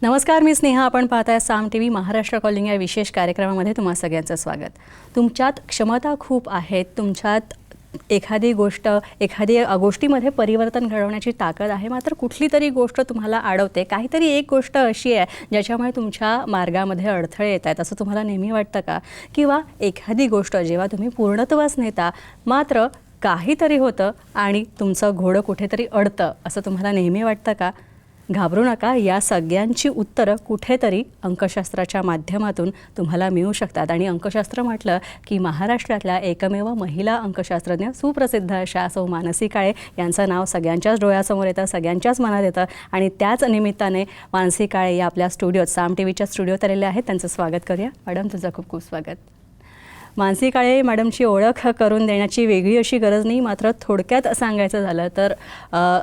नमस्कार, मी स्नेहा. आपण पाहताय साम टीव्ही महाराष्ट्र कॉलिंग या विशेष कार्यक्रमामध्ये तुम्हा सगळ्यांचं स्वागत. तुमच्यात क्षमता खूप आहेत, तुमच्यात एखादी गोष्टीमध्ये परिवर्तन घडवण्याची ताकद आहे, मात्र कुठली तरी गोष्ट तुम्हाला अडवते. काहीतरी एक गोष्ट अशी आहे ज्याच्यामुळे तुमच्या मार्गामध्ये अडथळे येत आहेत, असं तुम्हाला नेहमी वाटतं का? किंवा एखादी गोष्ट जेव्हा तुम्ही पूर्णत्वास नेता मात्र काहीतरी होतं आणि तुमचं घोडं कुठेतरी अडतं, असं तुम्हाला नेहमी वाटतं का? घाबरू नका, या सगळ्यांची उत्तरं कुठेतरी अंकशास्त्राच्या माध्यमातून तुम्हाला मिळू शकतात. आणि अंकशास्त्र म्हटलं की महाराष्ट्रातल्या एकमेव महिला अंकशास्त्रज्ञ सुप्रसिद्ध अशा सौ मानसी काळे यांचं नाव सगळ्यांच्याच डोळ्यासमोर येतं, सगळ्यांच्याच मनात येतं. आणि त्याच निमित्ताने मानसी काळे या आपल्या स्टुडिओत, साम टीव्हीच्या स्टुडिओत आलेले आहेत. त्यांचं स्वागत करूया. मॅडम, तुझं खूप खूप स्वागत. मानसी काळे मॅडमची ओळख करून देण्याची वेगळी अशी गरज नाही, मात्र थोडक्यात सांगायचं झालं तर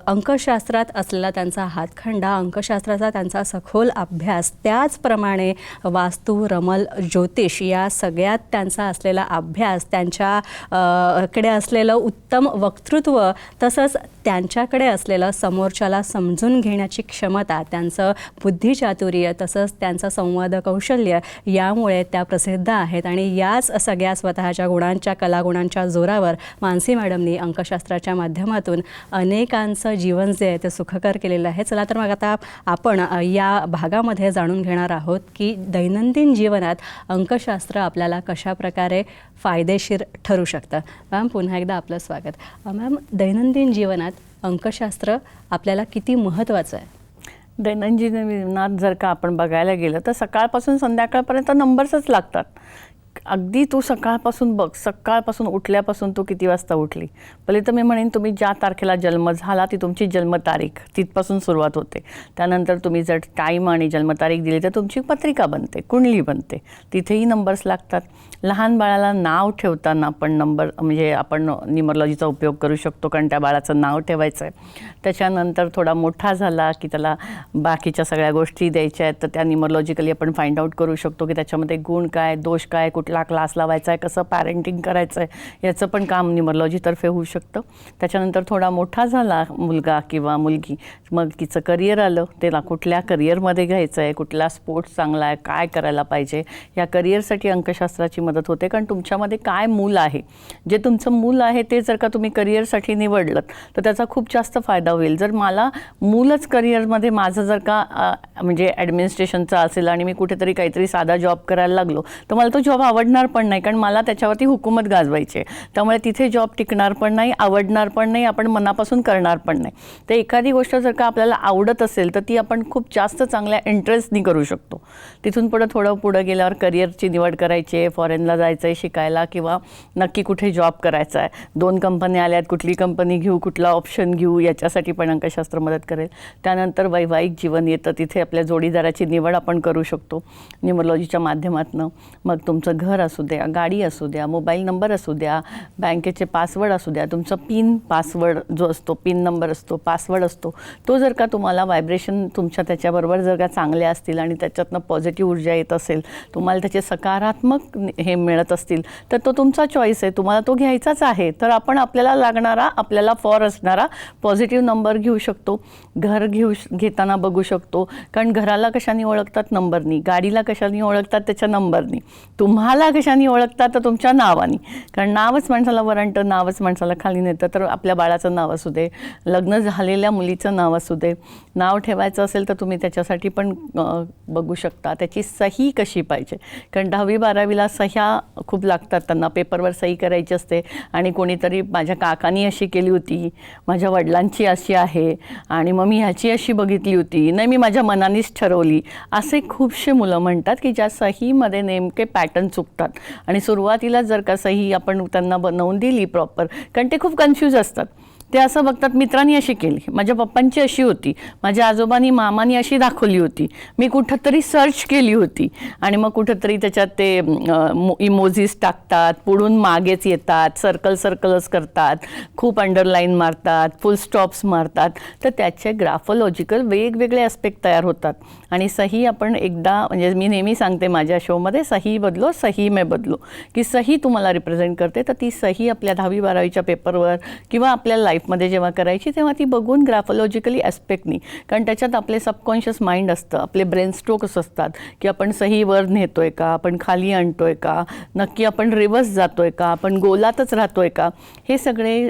अंकशास्त्रात असलेला त्यांचा हातखंडा, अंकशास्त्राचा त्यांचा सखोल अभ्यास, त्याचप्रमाणे वास्तू, रमल, ज्योतिष या सगळ्यात त्यांचा असलेला अभ्यास, त्यांच्याकडे असलेलं उत्तम वक्तृत्व, तसंच त्यांच्याकडे असलेलं समोरच्याला समजून घेण्याची क्षमता, त्यांचं बुद्धिचातुर्य, तसंच त्यांचं संवाद कौशल्य, यामुळे त्या प्रसिद्ध आहेत. आणि याच सगळ्या स्वतःच्या गुणांच्या, कलागुणांच्या जोरावर मानसी मॅडमनी अंकशास्त्राच्या माध्यमातून अनेकांचं जीवन जे आहे ते सुखकर केलेलं आहे. चला तर मग आता आपण या भागामध्ये जाणून घेणार आहोत की दैनंदिन जीवनात अंकशास्त्र आपल्याला कशाप्रकारे फायदेशीर ठरू शकतं. मॅम, पुन्हा एकदा आपलं स्वागत. मॅम, दैनंदिन जीवनात अंकशास्त्र आपल्याला किती महत्त्वाचं आहे? दैनंदिन जीवनात जर का आपण बघायला गेलं तर सकाळपासून संध्याकाळपर्यंत नंबर्सच लागतात. अगदी तू सकाळपासून बघ, सकाळपासून उठल्यापासून तू किती वाजता उठली. पहिले तर मी म्हणेन तुम्ही ज्या तारखेला जन्म झाला ती तुमची जन्मतारीख, तिथपासून सुरुवात होते. त्यानंतर तुम्ही जर टाईम आणि जन्मतारीख दिली तर तुमची पत्रिका बनते, कुंडली बनते, तिथेही नंबर्स लागतात. लहान बाळाला नाव ठेवताना पण नंबर, म्हणजे आपण न्यूमरोलॉजीचा उपयोग करू शकतो, कारण त्या बाळाचं नाव ठेवायचं आहे. त्याच्यानंतर थोडा मोठा झाला की त्याला बाकीच्या सगळ्या गोष्टी द्यायच्या आहेत, तर त्या न्यूमरोलॉजिकली आपण फाइंड आउट करू शकतो की त्याच्यामध्ये गुण काय, दोष काय, कुठला क्लास लावायचा आहे, कसं पॅरेंटिंग करायचं आहे, याचं पण काम न्यूमरोलॉजीतर्फे होऊ शकतं. त्याच्यानंतर थोडा मोठा झाला मुलगा किंवा मुलगी, मग तिचं करिअर आलं, त्याला कुठल्या करिअरमध्ये घ्यायचं आहे, कुठला स्पोर्ट्स चांगला आहे, काय करायला पाहिजे, या करिअरसाठी अंकशास्त्राची मदत होते. कारण तुमच्यामध्ये काय मूल आहे, जे तुमचं मूल आहे ते जर का तुम्ही करिअरसाठी निवडलं तर त्याचा खूप जास्त फायदा होईल. जर मला मूलच करिअरमध्ये माझं जर का म्हणजे ॲडमिनिस्ट्रेशनचं असेल आणि मी कुठेतरी काहीतरी साधा जॉब करायला लागलो तर मला तो जॉब आवडणार पण नाही, कारण मला त्याच्यावरती हुकूमत गाजवायची आहे. त्यामुळे तिथे जॉब टिकणार पण नाही, आवडणार पण नाही, आपण मनापासून करणार पण नाही. तर एखादी गोष्ट जर का आपल्याला आवडत असेल तर ती आपण खूप जास्त चांगल्या इंटरेस्टनी करू शकतो. तिथून पुढं गेल्यावर करिअरची निवड करायची आहे, फॉरेनला जायचं आहे शिकायला, किंवा नक्की कुठे जॉब करायचा आहे, 2 कंपन्या आल्यात, कुठली कंपनी घेऊ, कुठला ऑप्शन घेऊ, याच्यासाठी पण अंकशास्त्र मदत करेल. त्यानंतर वैवाहिक जीवन येतं, तिथे आपल्या जोडीदाराची निवड आपण करू शकतो न्यूमरोलॉजीच्या माध्यमातून. मग तुमचं घर असू द्या, गाडी असू द्या, मोबाईल नंबर असू द्या, बँकेचे पासवर्ड असू द्या, तुमचा पिन पासवर्ड जो असतो, पिन नंबर असतो, पासवर्ड असतो, तो जर का तुम्हाला व्हायब्रेशन तुमच्या त्याच्याबरोबर जर का चांगले असतील आणि त्याच्यातनं पॉझिटिव्ह ऊर्जा येत असेल, तुम्हाला त्याचे सकारात्मक हे मिळत असतील, तर तो तुमचा चॉईस आहे, तुम्हाला तो घ्यायचाच आहे. तर आपण आपल्याला लागणारा, आपल्याला फॉर असणारा पॉझिटिव्ह नंबर घेऊ शकतो. घर घेताना बघू शकतो, कारण घराला कशाने ओळखतात? नंबरनी. गाडीला कशाने ओळखतात? त्याच्या नंबरनी. तुम्हाला कशाने ओळखतात? तर तुमच्या नावाने, कारण नावच माणसाला वरंटं, नावच माणसाला खाली नेतं. तर आपल्या बाळाचं नाव असू दे, लग्न झालेल्या मुलीचं नाव असू दे, नाव ठेवायचं असेल तर तुम्ही त्याच्यासाठी पण बघू शकता. त्याची सही कशी पाहिजे, कारण 10वी 12वीला सह्या खूप लागतात, त्यांना पेपरवर सही करायची असते. आणि कोणीतरी माझ्या काकांनी अशी केली होती, माझ्या वडिलांची अशी आहे, आणि मग मी ह्याची अशी बघितली होती, नाही मी माझ्या मनानेच ठरवली, असे खूपशे मुलं म्हणतात की ज्या सहीमध्ये नेमके पॅटर्न चुकतात. आणि सुरुवातीला जर का सही आपण त्यांना बनवून दिली प्रॉपर, कारण ते खूप कन्फ्यूज असतात. ते असं बघतात, मित्रांनी अशी केली, माझ्या पप्पांची अशी होती, माझ्या आजोबांनी मामानी अशी दाखवली होती, मी कुठंतरी सर्च केली होती, आणि मग कुठंतरी त्याच्यात ते इमोजीस टाकतात, पुढून मागेच येतात, सर्कल्स करतात, खूप अंडरलाईन मारतात, फुल स्टॉप्स मारतात. तर त्याचे ग्राफोलॉजिकल वेगवेगळे ॲस्पेक्ट तयार होतात. आणि सही आपण एकदा, म्हणजे मी नेहमी सांगते माझ्या शोमध्ये, सही बदलो सही में बदलो, की सही तुम्हाला रिप्रेझेंट करते. तर ती सही आपल्या 10वी-12वीच्या पेपरवर किंवा आपल्या लाईफमध्ये जेव्हा करायची तेव्हा ती बघून ग्राफोलॉजिकली ॲस्पेक्टनी, कारण त्याच्यात आपले सबकॉन्शियस माइंड असतं, आपले ब्रेन स्ट्रोक्स असतात की आपण सही वर नेतोय का, आपण खाली आणतोय का, नक्की आपण रिव्हर्स जातोय का, आपण गोलातच राहतोय का, हे सगळे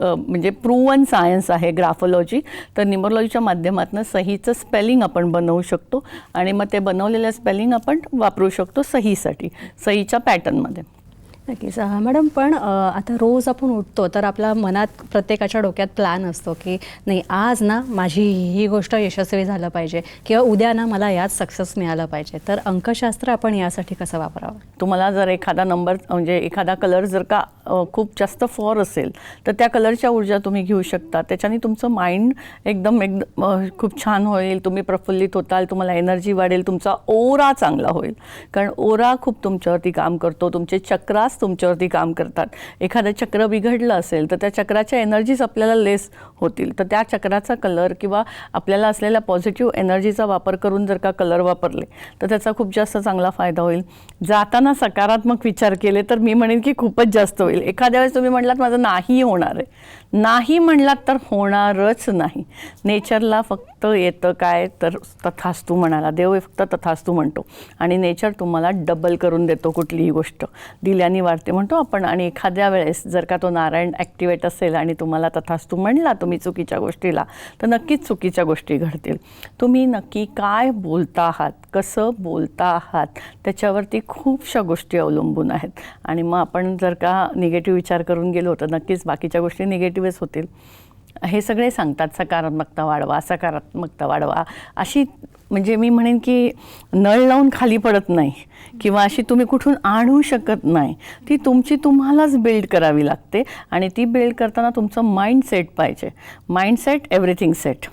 म्हणजे प्रूव्हन सायन्स आहे ग्राफोलॉजी. तर न्यूमरोलॉजीच्या माध्यमातून सहीचं स्पेलिंग आपण बनवू शकतो आणि मग ते बनवलेलं स्पेलिंग आपण वापरू शकतो सहीसाठी, सहीच्या पॅटर्नमध्ये. नक्कीच. मॅडम, पण आता रोज आपण उठतो तर आपल्या मनात प्रत्येकाच्या डोक्यात प्लॅन असतो की नाही, आज ना माझी ही गोष्ट यशस्वी झालं पाहिजे किंवा उद्या ना मला यात सक्सेस मिळालं पाहिजे. तर अंकशास्त्र आपण यासाठी कसं वापरावं? तुम्हाला जर एखादा नंबर, म्हणजे एखादा कलर जर का खूप जास्त फॉर असेल तर त्या कलरच्या ऊर्जा तुम्ही घेऊ शकता. त्याच्याने तुमचं माइंड एकदम खूप छान होईल, तुम्ही प्रफुल्लित होताल, तुम्हाला एनर्जी वाढेल, तुमचा ओरा चांगला होईल. कारण ओरा खूप तुमच्यावरती काम करतो, तुमचे चक्रास तुमच्यावरती काम करतात. एखादं चक्र बिघडलं असेल तर त्या चक्राच्या एनर्जीज आपल्याला लेस होतील. तर त्या चक्राचा कलर किंवा आपल्याला असलेल्या पॉझिटिव्ह एनर्जीचा वापर करून जर का कलर वापरले तर त्याचा खूप जास्त चांगला फायदा होईल. जाताना सकारात्मक विचार केले तर मी म्हणेन की खूपच जास्त होईल. एखाद्या वेळेस तुम्ही म्हटलात माझं नाही होणार आहे, नाही म्हणलात तर होणारच नाही. नेचरला फक्त येतं काय तर तथास्तू म्हणाला, देव फक्त तथास्तू म्हणतो आणि नेचर तुम्हाला डबल करून देतो. कुठलीही गोष्ट दिल्याने वाढते म्हणतो आपण. आणि एखाद्या वेळेस जर का तो नारायण ॲक्टिवेट असेल आणि तुम्हाला तथास्तू म्हणला तुम्ही चुकीच्या गोष्टीला, तर नक्कीच चुकीच्या गोष्टी घडतील. तुम्ही नक्की काय बोलता आहात, कसं बोलता आहात, त्याच्यावरती खूपशा गोष्टी अवलंबून आहेत. आणि मग आपण जर का निगेटिव्ह विचार करून गेलो तर नक्कीच बाकीच्या गोष्टी निगेटिव्हच होतील. हे सगळे सांगतात सकारात्मकता वाढवा, सकारात्मकता वाढवा. अशी म्हणजे मी म्हणेन की नळ लावून खाली पडत नाही किंवा अशी तुम्ही कुठून आणू शकत नाही. ती तुमची तुम्हालाच बिल्ड करावी लागते आणि ती बिल्ड करताना तुमचं माइंडसेट पाहिजे. Mindset everything set.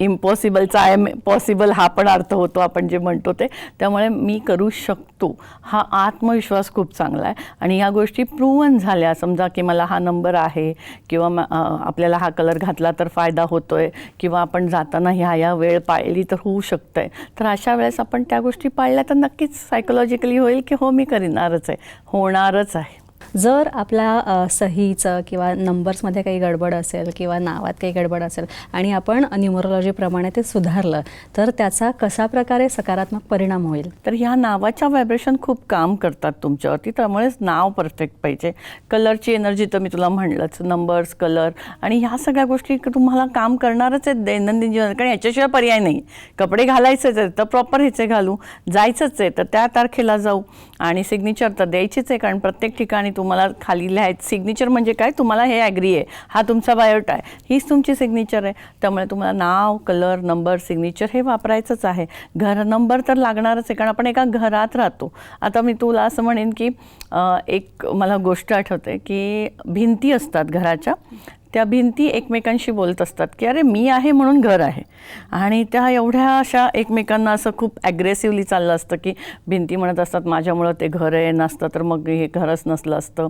इम्पॉसिबलचा आय एम पॉसिबल हा पण अर्थ होतो आपण जे म्हणतो ते. त्यामुळे मी करू शकतो हा आत्मविश्वास खूप चांगला आहे. आणि ह्या गोष्टी प्रूव्हन झाल्या, समजा की मला हा नंबर आहे किंवा आपल्याला हा कलर घातला तर फायदा होतो आहे किंवा आपण जाताना ह्या वेळ पाळली तर होऊ शकतं आहे. तर अशा वेळेस आपण त्या गोष्टी पाळल्या तर नक्कीच सायकोलॉजिकली होईल की हो मी करणारच आहे, होणारच आहे. जर आपल्या सहीचं किंवा नंबर्समध्ये काही गडबड असेल किंवा नावात काही गडबड असेल आणि आपण न्यूमरोलॉजीप्रमाणे ते सुधारलं तर त्याचा कशा प्रकारे सकारात्मक परिणाम होईल? तर ह्या नावाच्या व्हायब्रेशन खूप काम करतात तुमच्यावरती. त्यामुळेच नाव परफेक्ट पाहिजे. कलरची एनर्जी तर मी तुला म्हणलंच, नंबर्स, कलर आणि ह्या सगळ्या गोष्टी तुम्हाला काम करणारच आहेत दैनंदिन जीवनात. कारण याच्याशिवाय पर्याय नाही. कपडे घालायचेच आहेत तर प्रॉपर ह्याचे घालू, जायचंच आहे तर त्या तारखेला जाऊ आणि सिग्नेचर तर द्यायचीच आहे. कारण प्रत्येक ठिकाणी तुम्हाला खाली लिहायचं. सिग्नेचर म्हणजे काय, तुम्हाला हे ॲग्री आहे, हा तुमचा बायोटा आहे, हीच तुमची सिग्नेचर आहे. त्यामुळे तुम्हाला नाव, कलर, नंबर, सिग्नेचर हे वापरायचंच आहे. घर नंबर तर लागणारच आहे कारण आपण एका घरात राहतो. आता मी तुला असं म्हणेन की एक मला गोष्ट आठवते की भिंती असतात घराच्या, त्या भिंती एकमेकांशी बोलत असतात की अरे मी आहे म्हणून घर आहे. आणि त्या एवढ्या अशा एकमेकांना असं खूप ॲग्रेसिव्हली चाललं असतं की भिंती म्हणत असतात माझ्यामुळं ते घर आहे, नसतं तर मग हे घरच नसलं असतं.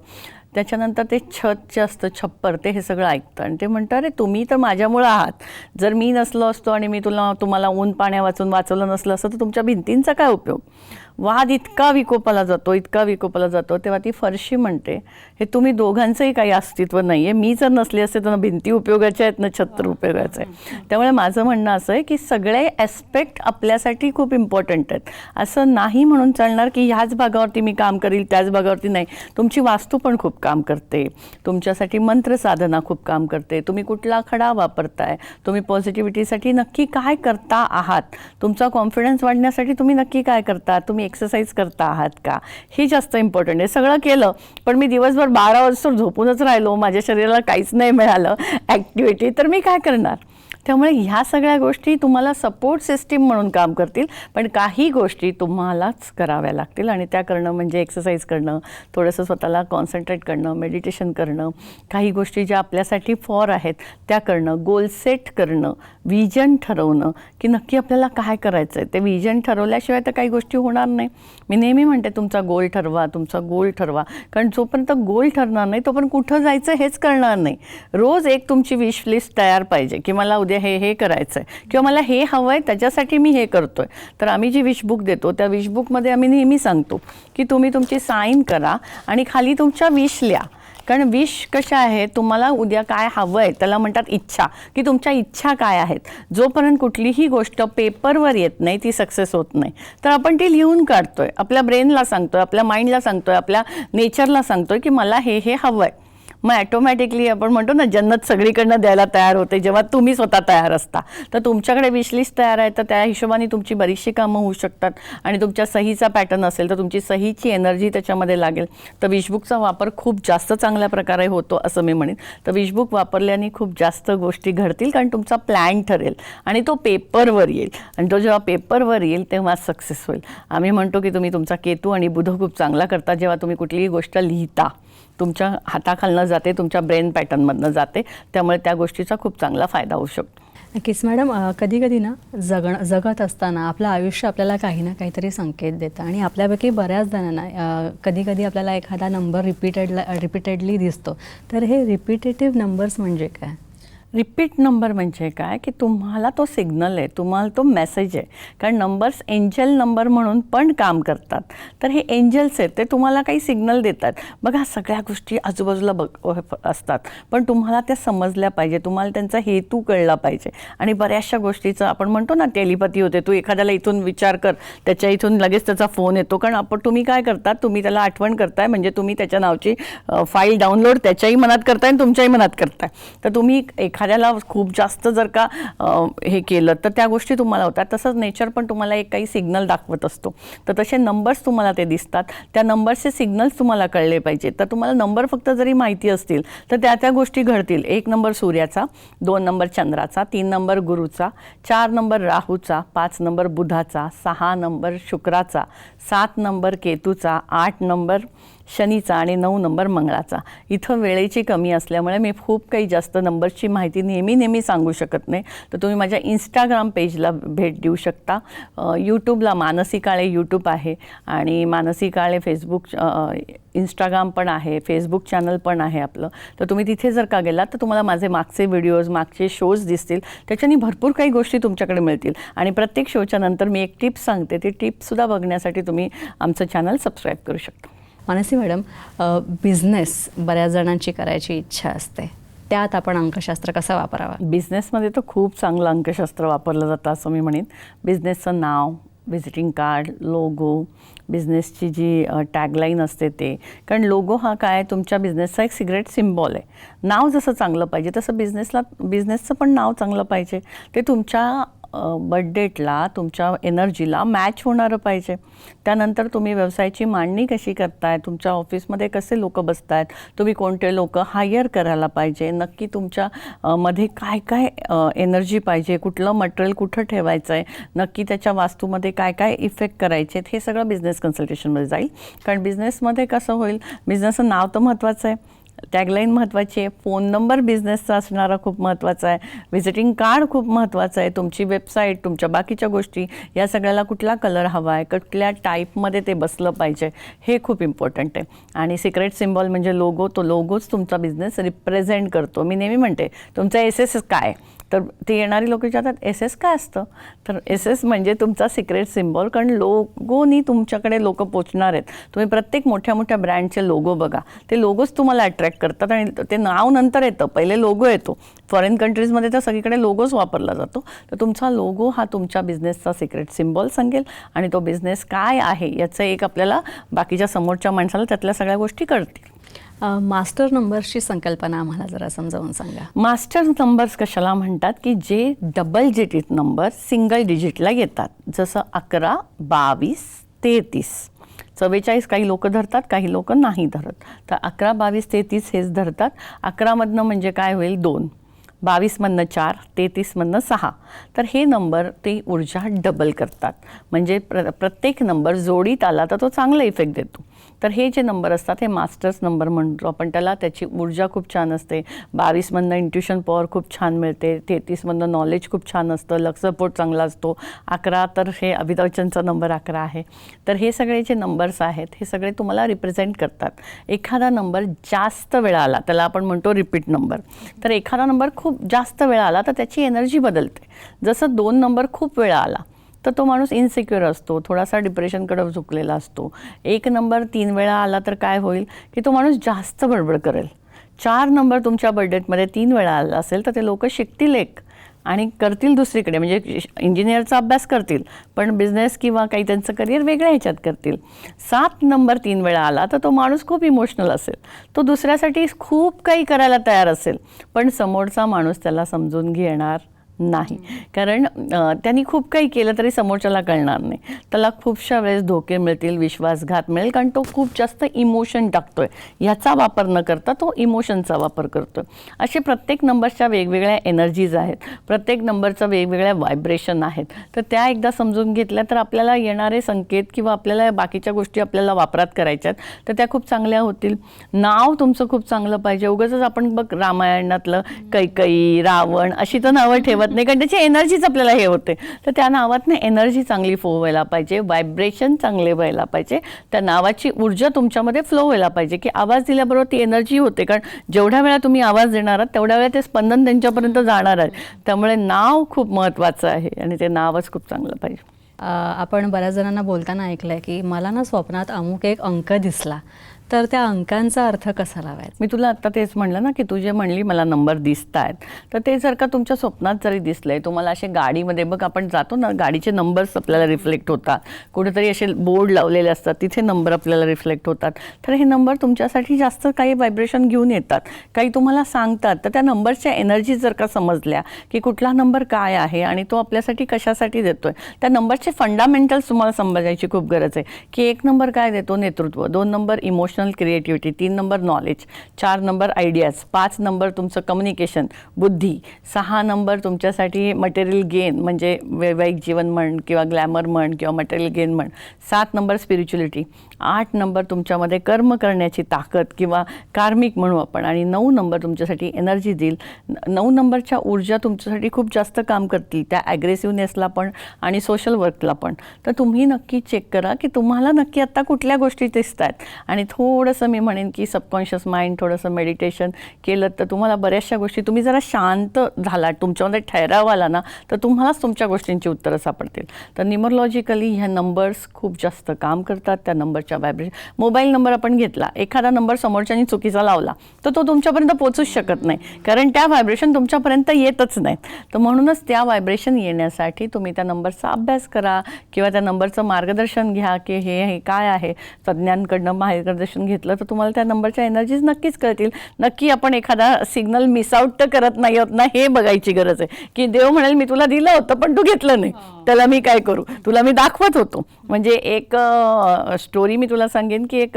त्याच्यानंतर ते छत जे असतं, छप्पर, ते हे सगळं ऐकतं आणि ते म्हणतं अरे तुम्ही तर माझ्यामुळं आहात. जर मी नसलो असतो आणि मी तुम्हाला ऊन पाण्या वाचवलं नसलं असतं तर तुमच्या भिंतींचा काय उपयोग. वाद इतका विकोपाला जातो, इतका विकोपाला जातो. तेव्हा ती फरशी म्हणते हे तुम्ही दोघांचंही काही अस्तित्व नाही आहे. मी जर नसली असते तर भिंती उपयोगाच्या आहेत ना छत्र उपयोगाचं आहे. त्यामुळे माझं म्हणणं असं आहे की सगळे ॲस्पेक्ट आपल्यासाठी खूप इम्पॉर्टंट आहेत. असं नाही म्हणून चालणार की ह्याच भागावरती मी काम करील त्याच भागावरती नाही. तुमची वास्तू पण खूप काम करते, तुमच्यासाठी मंत्र साधना खूप काम करते. तुम्ही कुठला खडा वापरताय, तुम्ही पॉझिटिव्हिटीसाठी नक्की काय करता आहात, तुमचा कॉन्फिडन्स वाढण्यासाठी तुम्ही नक्की काय करता, तुम्ही एक्सरसाइज करता आहात का, हे जास्त इम्पॉर्टंट आहे. सगळं केलं पण मी दिवसभर 12 वाजता झोपूनच राहिलो, माझ्या शरीराला काहीच नाही मिळालं ॲक्टिव्हिटी, तर मी काय करणार. त्यामुळे ह्या सगळ्या गोष्टी तुम्हाला सपोर्ट सिस्टीम म्हणून काम करतील, पण काही गोष्टी तुम्हालाच कराव्या लागतील आणि त्या करणं म्हणजे एक्सरसाइज करणं, थोडंसं स्वतःला कॉन्सन्ट्रेट करणं, मेडिटेशन करणं, काही गोष्टी ज्या आपल्यासाठी फॉर आहेत त्या करणं, गोल सेट करणं, विजन ठरवणं की नक्की आपल्याला काय करायचं आहे. ते विजन ठरवल्याशिवाय तर काही गोष्टी होणार नाही. मी नेहमी म्हणते तुमचा गोल ठरवा, तुमचा गोल ठरवा. कारण जोपर्यंत गोल ठरणार नाही तोपर्यंत कुठं जायचं हेच कळणार नाही. रोज एक तुमची विश लिस्ट तयार पाहिजे की मला उद्या हे करायचं आहे किंवा मला हे हवं आहे त्याच्यासाठी मी हे करतो आहे. तर आम्ही जी विशबुक देतो त्या विशबुकमध्ये आम्ही नेहमी सांगतो की तुम्ही तुमची साईन करा आणि खाली तुमच्या विश लिहा. कारण विश कशा आहे, तुम्हाला उद्या काय हवं आहे त्याला म्हणतात इच्छा, की तुमच्या इच्छा काय आहेत. जोपर्यंत कुठलीही गोष्ट पेपरवर येत नाही ती सक्सेस होत नाही. तर आपण ती लिहून काढतोय, आपल्या ब्रेनला सांगतोय, आपल्या माइंडला सांगतोय, आपल्या नेचरला सांगतोय की मला हे हवं आहे. मग ॲटोमॅटिकली आपण म्हणतो ना जन्नत सगळीकडनं द्यायला तयार होते जेव्हा तुम्ही स्वतः तयार असता. तर तुमच्याकडे विशलिस्ट तयार आहे तर त्या हिशोबाने तुमची बरीचशी कामं होऊ शकतात. आणि तुमच्या सहीचा पॅटर्न असेल तर तुमची सहीची एनर्जी त्याच्यामध्ये लागेल. तर विशबुकचा वापर खूप जास्त चांगल्या प्रकारे होतो असं मी म्हणेन. तर विशबुक वापरल्याने खूप जास्त गोष्टी घडतील कारण तुमचा प्लॅन ठरेल आणि तो पेपरवर येईल. आणि तो जेव्हा पेपरवर येईल तेव्हा सक्सेस होईल. आम्ही म्हणतो की तुम्ही तुमचा केतू आणि बुध खूप चांगला करता जेव्हा तुम्ही कुठलीही गोष्ट लिहिता. तुमच्या हाताखालनं जाते, तुमच्या ब्रेन पॅटर्नमधनं जाते, त्यामुळे त्या गोष्टीचा खूप चांगला फायदा होऊ शकतो. नक्कीच मॅडम. कधी कधी ना जगत असताना आपलं आयुष्य आपल्याला काही ना काहीतरी संकेत देतं आणि आपल्यापैकी बऱ्याच जणांना कधी कधी आपल्याला एखादा नंबर रिपीटेडली दिसतो. तर हे रिपीटेटिव्ह नंबर्स म्हणजे काय? रिपीट नंबर म्हणजे काय की तुम्हाला तो सिग्नल आहे, तुम्हाला तो मेसेज आहे. कारण नंबर्स एंजल नंबर म्हणून पण काम करतात. तर हे एंजल्स आहेत, ते तुम्हाला काही सिग्नल देतात. बघा सगळ्या गोष्टी आजूबाजूला असतात पण तुम्हाला त्या समजल्या पाहिजे, तुम्हाला त्यांचा हेतू कळला पाहिजे. आणि बऱ्याचशा गोष्टीचं आपण म्हणतो ना टेलिपॅथी होते. तू एखाद्याला इथून विचार कर, त्याच्या इथून लगेच त्याचा फोन येतो. कारण तुम्ही काय करतात, तुम्ही त्याला आठवण करताय म्हणजे तुम्ही त्याच्या नावची फाईल डाउनलोड त्याच्याही मनात करताय आणि तुमच्याही मनात करताय. तर तुम्ही एखाद्याला खूप जास्त जर का हे केलं तर त्या गोष्टी तुम्हाला होतात. तसंच नेचर पण तुम्हाला एक काही सिग्नल दाखवत असतो. तर तसे नंबर्स तुम्हाला ते दिसतात. त्या नंबर्सचे सिग्नल्स तुम्हाला कळले पाहिजे. तर तुम्हाला नंबर फक्त जरी माहिती असतील तर त्या गोष्टी घडतील. 1 नंबर सूर्याचा, 2 नंबर चंद्राचा, 3 नंबर गुरुचा, 4 नंबर राहूचा, 5 नंबर बुधाचा, 6 नंबर शुक्राचा, 7 नंबर केतूचा, 8 नंबर शनीचा आणि 9 नंबर मंगळाचा. इथं वेळेची कमी असल्यामुळे मी खूप काही जास्त नंबर्सची माहिती नेहमी सांगू शकत नाही. तर तुम्ही माझ्या इंस्टाग्राम पेजला भेट देऊ शकता. यूट्यूबला मानसी काळे यूट्यूब आहे आणि मानसी काळे फेसबुक इंस्टाग्राम पण आहे, फेसबुक चॅनल पण आहे आपलं. तर तुम्ही तिथे जर का गेलात तर तुम्हाला माझे मागचे व्हिडिओज, मागचे शोज दिसतील. त्याच्याने भरपूर काही गोष्टी तुमच्याकडे मिळतील. आणि प्रत्येक शोच्या नंतर मी एक टिप्स सांगते. ती टिप्ससुद्धा बघण्यासाठी तुम्ही आमचं चॅनल सबस्क्राईब करू शकता. मानसी मॅडम, बिझनेस बऱ्याच जणांची करायची इच्छा असते, त्यात आपण अंकशास्त्र कसं वापरावा? बिझनेसमध्ये तर खूप चांगलं अंकशास्त्र वापरलं जातं असं मी म्हणेन. बिझनेसचं नाव, व्हिजिटिंग कार्ड, लोगो, बिझनेसची जी टॅगलाईन असते ते. कारण लोगो हा काय तुमच्या बिझनेसचा एक सिक्रेट सिम्बॉल आहे. नाव जसं चांगलं पाहिजे तसं बिझनेसचं पण नाव चांगलं पाहिजे. ते तुमच्या बर्थडेटला, तुमच्या एनर्जीला मॅच होणारं पाहिजे. त्यानंतर तुम्ही व्यवसायाची मांडणी कशी करताय, तुमच्या ऑफिसमध्ये कसे लोक बसत आहेत, तुम्ही कोणते लोक हायर करायला पाहिजे, नक्की तुमच्या मध्ये काय काय एनर्जी पाहिजे, कुठलं मटेरियल कुठं ठेवायचं आहे, नक्की त्याच्या वास्तूमध्ये काय काय इफेक्ट करायचे आहेत, हे सगळं बिझनेस कन्सल्टेशनमध्ये जाईल. कारण बिझनेसमध्ये कसं होईल, बिझनेसचं नाव तर महत्त्वाचं आहे, टॅगलाईन महत्त्वाची आहे, फोन नंबर बिझनेसचा असणारा खूप महत्त्वाचा आहे, व्हिजिटिंग कार्ड खूप महत्त्वाचं आहे, तुमची वेबसाईट, तुमच्या बाकीच्या गोष्टी, या सगळ्याला कुठला कलर हवा आहे, कुठल्या टाईपमध्ये ते बसलं पाहिजे, हे खूप इम्पॉर्टंट आहे. आणि सिक्रेट सिम्बॉल म्हणजे लोगो, तो लोगोच तुमचा बिझनेस रिप्रेझेंट करतो. मी नेहमी म्हणते तुमचा SS काय, तर ते येणारी लोक विचारतात SS काय असतं, तर SS म्हणजे तुमचा सिक्रेट सिम्बॉल. कारण लोगोनी तुमच्याकडे लोक पोचणार आहेत. तुम्ही प्रत्येक मोठ्या मोठ्या ब्रँडचे लोगो बघा, ते लोगोच तुम्हाला अट्रॅक्ट करतात आणि ते नाव नंतर येतं, पहिले लोगो येतो. फॉरेन कंट्रीजमध्ये तर सगळीकडे लोगोच वापरला जातो. तर तुमचा लोगो हा तुमच्या बिझनेसचा सिक्रेट सिम्बॉल सांगेल आणि तो बिझनेस काय आहे याचं एक आपल्याला बाकीच्या समोरच्या माणसाला त्यातल्या सगळ्या गोष्टी कळतील. मास्टर नंबर्सची संकल्पना आम्हाला जरा समजावून सांगा. मास्टर नंबर्स कशाला म्हणतात की जे डबल डिजिट नंबर सिंगल डिजिटला येतात. जसं 11, 22, 33, 44 काही लोक धरतात, काही लोक नाही धरत. तर 11, 22, 33 हेच धरतात. 11 मधनं म्हणजे काय होईल 2, 22 मधनं 4, 33 मधनं 6 तर हे नंबर ते ऊर्जा डबल करतात. म्हणजे प्रत्येक नंबर जोडीत आला तर तो चांगला इफेक्ट देतो. तर हे जे नंबर असतात हे मास्टर्स नंबर म्हणतो आपण त्याला. त्याची ऊर्जा खूप छान असते. 22मधनं इंट्युशन पॉवर खूप छान मिळते. 33मधनं नॉलेज खूप छान असतं. लक सपोर्ट चांगला असतो. 11 तर हे अमिताभ बच्चनचा नंबर 11 आहे. तर हे सगळे जे नंबर्स आहेत हे सगळे तुम्हाला रिप्रेझेंट करतात. एखादा नंबर जास्त वेळा आला त्याला आपण म्हणतो रिपीट नंबर. तर एखादा नंबर खूप जास्त वेळा आला तर त्याची एनर्जी बदलते. जसं 2 नंबर खूप वेळा आला तर तो माणूस इनसिक्युअर असतो, थोडासा डिप्रेशनकडे झुकलेला असतो. 1 नंबर 3 वेळा आला तर काय होईल की तो माणूस जास्त बडबड करेल. 4 नंबर तुमच्या बर्थडेटमध्ये 3 वेळा आला असेल तर ते लोक शिकतील एक आणि करतील दुसरीकडे, म्हणजे इंजिनिअरचा अभ्यास करतील पण बिझनेस किंवा काही त्यांचं करिअर वेगळ्या ह्याच्यात करतील. 7 नंबर 3 वेळा आला तर तो माणूस खूप इमोशनल असेल, तो दुसऱ्यासाठी खूप काही करायला तयार असेल पण समोरचा माणूस त्याला समजून घेणार नाही. कारण त्यांनी खूप काही केलं तरी समोरच्याला कळणार नाही. त्याला खूपशा वेळेस धोके मिळतील, विश्वासघात मिळेल, कारण तो खूप जास्त इमोशन टाकतोय. ह्याचा वापर न करता तो इमोशनचा वापर करतोय. असे प्रत्येक नंबरच्या वेगवेगळ्या एनर्जीज आहेत, प्रत्येक नंबरचं वेगवेगळ्या व्हायब्रेशन आहेत. तर त्या एकदा समजून घेतल्या तर आपल्याला येणारे संकेत किंवा आपल्याला बाकीच्या गोष्टी आपल्याला वापरात करायच्यात तर त्या खूप चांगल्या होतील. नाव तुमचं खूप चांगलं पाहिजे. उगाचच आपण बघ रामायणातलं कैकई, रावण अशी तर नावं ठेवत नाही, कारण त्याची एनर्जीच आपल्याला हे होते. तर त्या नावातनं एनर्जी चांगली फ्लो व्हायला पाहिजे, व्हायब्रेशन चांगले व्हायला पाहिजे, त्या नावाची ऊर्जा तुमच्यामध्ये फ्लो व्हायला पाहिजे की आवाज दिल्याबरोबर ती एनर्जी होते. कारण जेवढ्या वेळा तुम्ही आवाज देणार आहात तेवढ्या वेळा ते स्पंदन त्यांच्यापर्यंत जाणार आहे. त्यामुळे नाव खूप महत्त्वाचं आहे आणि ते नावच खूप चांगलं पाहिजे. आपण बऱ्याच जणांना बोलताना ऐकलंय की मला ना स्वप्नात अमुक एक अंक दिसला, तर त्या अंकांचा अर्थ कसा लावायचा? मी तुला आत्ता तेच म्हणलं ना की तू जे म्हणली मला नंबर दिसत आहेत, तर ते जर का तुमच्या स्वप्नात जरी दिसलंय, तुम्हाला असे गाडीमध्ये बघ आपण जातो ना, गाडीचे नंबर्स आपल्याला रिफ्लेक्ट होतात, कुठेतरी असे बोर्ड लावलेले असतात तिथे नंबर आपल्याला रिफ्लेक्ट होतात. तर हे नंबर तुमच्यासाठी जास्त काही व्हायब्रेशन घेऊन येतात, काही तुम्हाला सांगतात. तर त्या नंबरच्या एनर्जी जर का समजल्या की कुठला नंबर काय आहे आणि तो आपल्यासाठी कशासाठी देतोय, त्या नंबरचे फंडामेंटल्स तुम्हाला समजायची खूप गरज आहे की 1 नंबर काय देतो, नेतृत्व, 2 number emotional creativity, 3 number knowledge, 4 number ideas, 5 number तुमचं कम्युनिकेशन, बुद्धी, 6 नंबर तुमच्यासाठी मटेरियल गेन म्हणजे वैवाहिक जीवन म्हण किंवा ग्लॅमर म्हण किंवा मटेरियल गेन म्हण, 7 नंबर स्पिरिच्युअलिटी, 8 नंबर तुमच्यामध्ये कर्म करण्याची ताकद किंवा कार्मिक म्हणू आपण, आणि 9 नंबर तुमच्यासाठी एनर्जी देईल. 9 नंबरच्या ऊर्जा तुमच्यासाठी खूप जास्त काम करतील, त्या ॲग्रेसिव्हनेसला पण आणि सोशल वर्कला पण. तर तुम्ही नक्की चेक करा की तुम्हाला नक्की आत्ता कुठल्या गोष्टी दिसत आहेत आणि थोडंसं मी म्हणेन की सबकॉन्शियस माइंड, थोडंसं मेडिटेशन केलं तर तुम्हाला बऱ्याचशा गोष्टी, तुम्ही जरा शांत झालात, तुमच्यामध्ये ठहराव आला ना, तर तुम्हालाच तुमच्या गोष्टींची उत्तरं सापडतील. तर न्यूमरोलॉजिकली ह्या नंबर्स खूप जास्त काम करतात. त्या नंबरच्या व्हायब्रेशन, मोबाईल नंबर आपण घेतला, एखादा नंबर समोरच्यानी चुकीचा लावला तर तो तुमच्यापर्यंत पोचूच शकत नाही, कारण त्या व्हायब्रेशन तुमच्यापर्यंत येतच नाहीत. तर म्हणूनच त्या व्हायब्रेशन येण्यासाठी तुम्ही त्या नंबरचा अभ्यास करा किंवा त्या नंबरचं मार्गदर्शन घ्या की हे काय आहे. तज्ज्ञांकडनं मार्गदर्शन घेतलं तर तुम्हाला त्या नंबरच्या एनर्जीज नक्कीच कळतील. नक्की आपण एखादा सिग्नल मिस आउट तर करत नाही आहोत ना, हे बघायची गरज आहे की देव म्हणेल मी तुला दिलं होतं पण तू घेतलं नाही, त्याला मी काय करू, तुला मी दाखवत होतो. म्हणजे एक स्टोरी मी तुला सांगेन की एक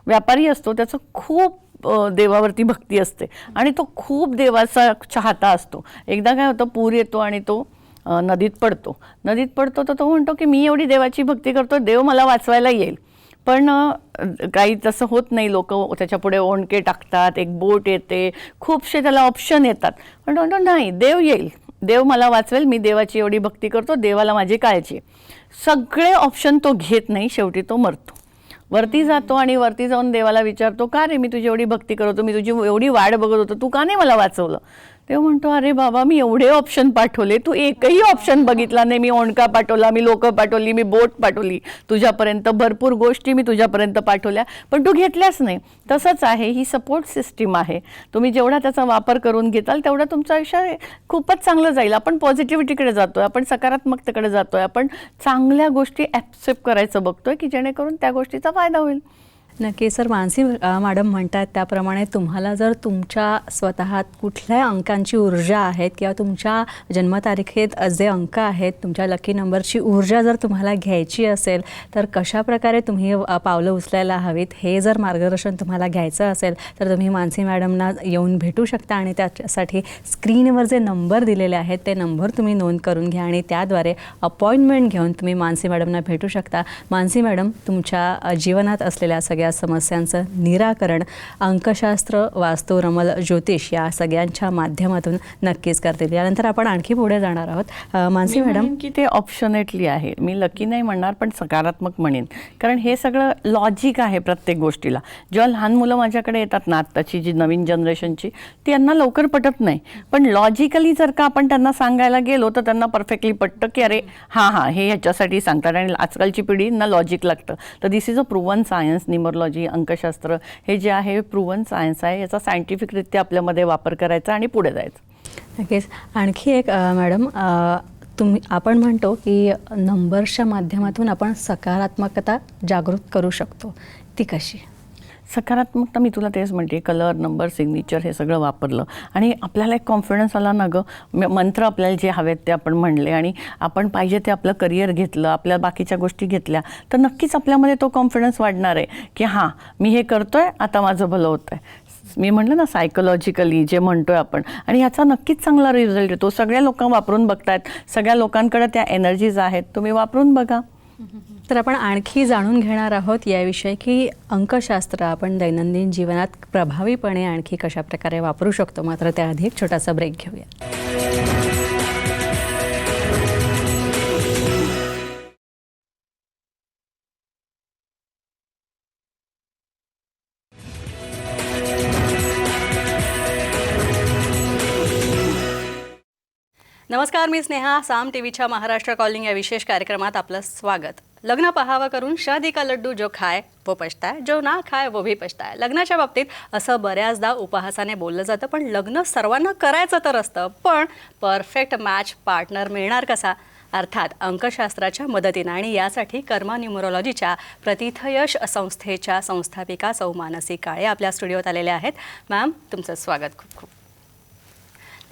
व्यापारी असतो, त्याचं खूप देवावरती भक्ती असते आणि तो खूप देवाचा चाहता असतो. एकदा काय होतं, पूर येतो आणि तो नदीत पडतो तर तो म्हणतो की मी एवढी देवाची भक्ती करतो, देव मला वाचवायला येईल. पण काही तसं होत नाही. लोक त्याच्या पुढे ओंडके टाकतात, एक बोट येते, खूपशे त्याला ऑप्शन येतात, पण म्हणतो नाही देव येईल, देव मला वाचवेल, मी देवाची एवढी भक्ती करतो, देवाला माझी काळजी. सगळे ऑप्शन तो घेत नाही, शेवटी तो मरतो. वरती जातो आणि वरती जाऊन देवाला विचारतो, का रे मी तुझी एवढी भक्ती करतो, मी तुझी एवढी वाट बघत होतो, तू का नाही मला वाचवलं. तेव्हा म्हणतो, अरे बाबा मी एवढे ऑप्शन पाठवले, तू एकही ऑप्शन बघितला नाही. मी ओंडका पाठवला, मी लोक पाठवली, मी बोट पाठवली तुझ्यापर्यंत, भरपूर गोष्टी मी तुझ्यापर्यंत पाठवल्या, पण तू घेतल्याच नाही. तसंच आहे, ही सपोर्ट सिस्टीम आहे. तुम्ही जेवढा त्याचा वापर करून घेताल तेवढं तुमचं आयुष्य खूपच चांगलं जाईल. आपण पॉझिटिव्हिटीकडे जातोय, आपण सकारात्मकतेकडे जातोय, आपण चांगल्या गोष्टी ॲक्सेप्ट करायचं बघतोय की जेणेकरून त्या गोष्टीचा फायदा होईल. नक्की सर. मानसी मॅडम म्हणतात त्याप्रमाणे तुम्हाला जर तुमच्या स्वतः कुठल्या अंकांची ऊर्जा आहेत किंवा तुमच्या जन्मतारखेत जे अंक आहेत तुमच्या लकी नंबरची ऊर्जा जर तुम्हाला घ्यायची असेल तर कशाप्रकारे तुम्ही पावलं उचलायला हवीत हे जर मार्गदर्शन तुम्हाला घ्यायचं असेल तर तुम्ही मानसी मॅडमना येऊन भेटू शकता आणि त्याच्यासाठी स्क्रीनवर जे नंबर दिलेले आहेत ते नंबर तुम्ही नोंद करून घ्या आणि त्याद्वारे अपॉइंटमेंट घेऊन तुम्ही मानसी मॅडमना भेटू शकता. मानसी मॅडम तुमच्या जीवनात असलेल्या सगळ्या समस्यांचं निराकरण अंकशास्त्र, वास्तू, रमल, ज्योतिष या सगळ्यांच्या माध्यमातून नक्कीच करतील. यानंतर आपण आणखी पुढे जाणार आहोत. मानसी मॅडम, की ते ऑप्शनेटली आहे. मी लकी नाही म्हणणार पण सकारात्मक म्हणेन, कारण हे सगळं लॉजिक आहे प्रत्येक गोष्टीला. जेव्हा लहान मुलं माझ्याकडे येतात ना, आत्ताची जी नवीन जनरेशनची, ती यांना लवकर पटत नाही. पण लॉजिकली जर का आपण त्यांना सांगायला गेलो तर त्यांना परफेक्टली पटतं की अरे हां हां हे ह्याच्यासाठी सांगतात. आणि आजकालची पिढींना लॉजिक लागतं. तर this is a proven science. Numerology, अंकशास्त्र हे जे आहे प्रूव्हन सायन्स आहे. याचा सायंटिफिकरित्या आपल्यामध्ये वापर करायचा आणि पुढे जायचं. नक्कीच. आणखी एक मॅडम, आपण म्हणतो की नंबर्सच्या माध्यमातून आपण सकारात्मकता जागृत करू शकतो, ती कशी? सकारात्मकता मी तुला तेच म्हणते, कलर, नंबर, सिग्नेचर हे सगळं वापरलं आणि आपल्याला एक कॉन्फिडन्स आला ना गं. मंत्र आपल्याला जे हवेत ते आपण म्हणले आणि आपण पाहिजे ते आपलं करिअर घेतलं, आपल्या बाकीच्या गोष्टी घेतल्या तर नक्कीच आपल्यामध्ये तो कॉन्फिडन्स वाढणार आहे की हां मी हे करतोय, आता माझं भलं होतं आहे. मी म्हटलं ना सायकोलॉजिकली जे म्हणतोय आपण, आणि ह्याचा नक्कीच चांगला रिझल्ट येतो. सगळ्या लोक वापरून बघतायत, सगळ्या लोकांकडे त्या एनर्जीज आहेत, तुम्ही वापरून बघा. तर आपण आणखी जाणून घेणार आहोत याविषयी की अंकशास्त्र आपण दैनंदिन जीवनात प्रभावीपणे आणखी कशाप्रकारे वापरू शकतो. मात्र त्याआधी एक छोटासा ब्रेक घेऊया. नमस्कार, मी स्नेहा. साम टीव्हीच्या महाराष्ट्र कॉलिंग या विशेष कार्यक्रमात आपलं स्वागत. लग्न पहावं करून शादी का लड्डू जो खाय वो पछताय, जो ना खाय वो भी पछताय. लग्नाच्या बाबतीत असं बऱ्याचदा उपहासाने बोललं जातं, पण लग्न सर्वांना करायचं तर असतं, पण परफेक्ट मॅच पार्टनर मिळणार कसा? अर्थात अंकशास्त्राच्या मदतीनं. आणि यासाठी कर्मा न्यूमरोलॉजीच्या प्रतिथयश संस्थेच्या संस्थापिका सौ मानसी काळे आपल्या स्टुडिओत आलेल्या आहेत. मॅम, तुमचं स्वागत खूप खूप.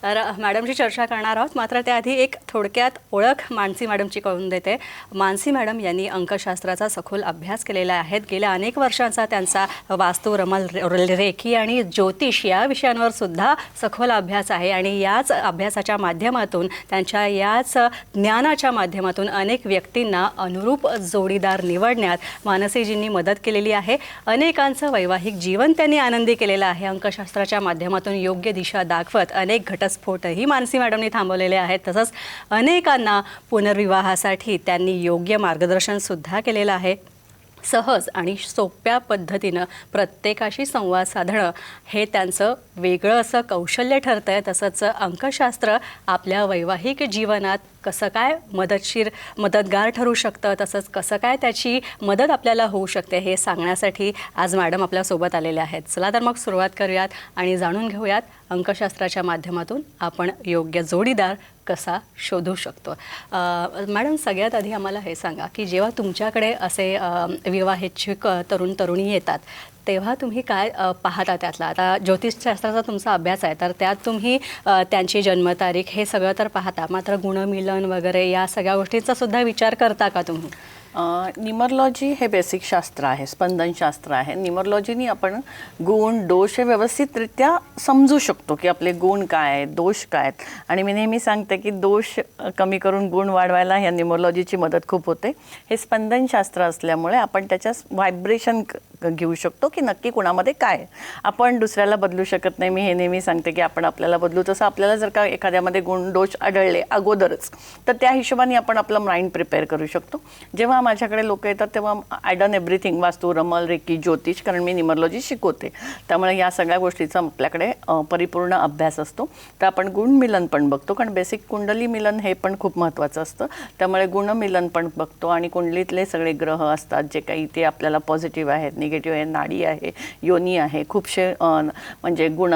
तर मॅडमची चर्चा करणार आहोत, मात्र त्याआधी एक थोडक्यात ओळख मानसी मॅडमची करून देते. मानसी मॅडम यांनी अंकशास्त्राचा सखोल अभ्यास केलेला आहे. गेल्या अनेक वर्षांचा त्यांचा वास्तू, रमल, रेखी आणि ज्योतिष या विषयांवर सुद्धा सखोल अभ्यास आहे. आणि याच अभ्यासाच्या माध्यमातून, त्यांच्या याच ज्ञानाच्या माध्यमातून अनेक व्यक्तींना अनुरूप जोडीदार निवडण्यात मानसीजींनी मदत केलेली आहे. अनेकांचं वैवाहिक जीवन त्यांनी आनंदी केलेलं आहे. अंकशास्त्राच्या माध्यमातून योग्य दिशा दाखवत अनेक घटस्फोटही मानसी मॅडमनी थांबवलेले आहेत. तसंच अनेकांना पुनर्विवाहासाठी त्यांनी योग्य मार्गदर्शन सुद्धा केलेलं आहे. सहज आणि सोप्या पद्धतीनं प्रत्येकाशी संवाद साधणं हे त्यांचं वेगळं असं कौशल्य ठरतं आहे. तसंच अंकशास्त्र आपल्या वैवाहिक जीवनात कसं काय मदतगार ठरू शकतं, तसंच कसं काय त्याची मदत आपल्याला होऊ शकते हे सांगण्यासाठी आज मॅडम आपल्यासोबत आलेल्या आहेत. चला तर मग सुरुवात करूयात आणि जाणून घेऊयात अंकशास्त्राच्या माध्यमातून आपण योग्य जोडीदार कसा शोधू शकतो. मॅडम, सगळ्यात आधी आम्हाला हे सांगा की जेव्हा तुमच्याकडे असे विवाहेच्छुक तरुण तरुणी येतात तेव्हा तुम्ही काय पाहता त्यातला? आता ज्योतिषशास्त्राचा तुमचा अभ्यास आहे तर त्यात तुम्ही त्यांची जन्मतारीख हे सगळं तर पाहता, मात्र गुणमिलन वगैरे या सगळ्या गोष्टींचा सुद्धा विचार करता का तुम्ही? न्यूमरोलॉजी हे बेसिक शास्त्र आहे, स्पंदनशास्त्र आहे. न्यूमरोलॉजीनी आपण गुण, दोष हे व्यवस्थितरित्या समजू शकतो की आपले गुण काय आहेत, दोष काय आहेत. आणि मी नेहमी सांगते की दोष कमी करून गुण वाढवायला ह्या न्यूमरोलॉजीची मदत खूप होते. हे स्पंदनशास्त्र असल्यामुळे आपण त्याच्या व्हायब्रेशन घेऊ शकतो की नक्की कुणामध्ये काय. आपण दुसऱ्याला बदलू शकत नाही. मी हे नेहमी सांगते की आपण आपल्याला बदलू. तसं आपल्याला जर का एखाद्यामध्ये गुण दोष आढळले अगोदरच तर त्या हिशोबाने आपण आपलं माइंड प्रिपेअर करू शकतो. जेव्हा माझ्याकडे लोक येतात तेव्हा आय डन एव्हरीथिंग, वास्तू, रमल, रेकी, ज्योतिष, कारण मी न्यूमरोलॉजी शिकवते. त्यामुळे या सगळ्या गोष्टीचा आपल्याकडे परिपूर्ण अभ्यास असतो. तर आपण गुणमिलन पण बघतो, कारण बेसिक कुंडली मिलन हे पण खूप महत्त्वाचं असतं. त्यामुळे गुणमिलन पण बघतो आणि कुंडलीतले सगळे ग्रह असतात जे काही ते आपल्याला पॉझिटिव्ह आहेत, निगेटिव्ह निगेटिव्ह आहे, नाडी आहे, योनी आहे, खूपशे म्हणजे गुण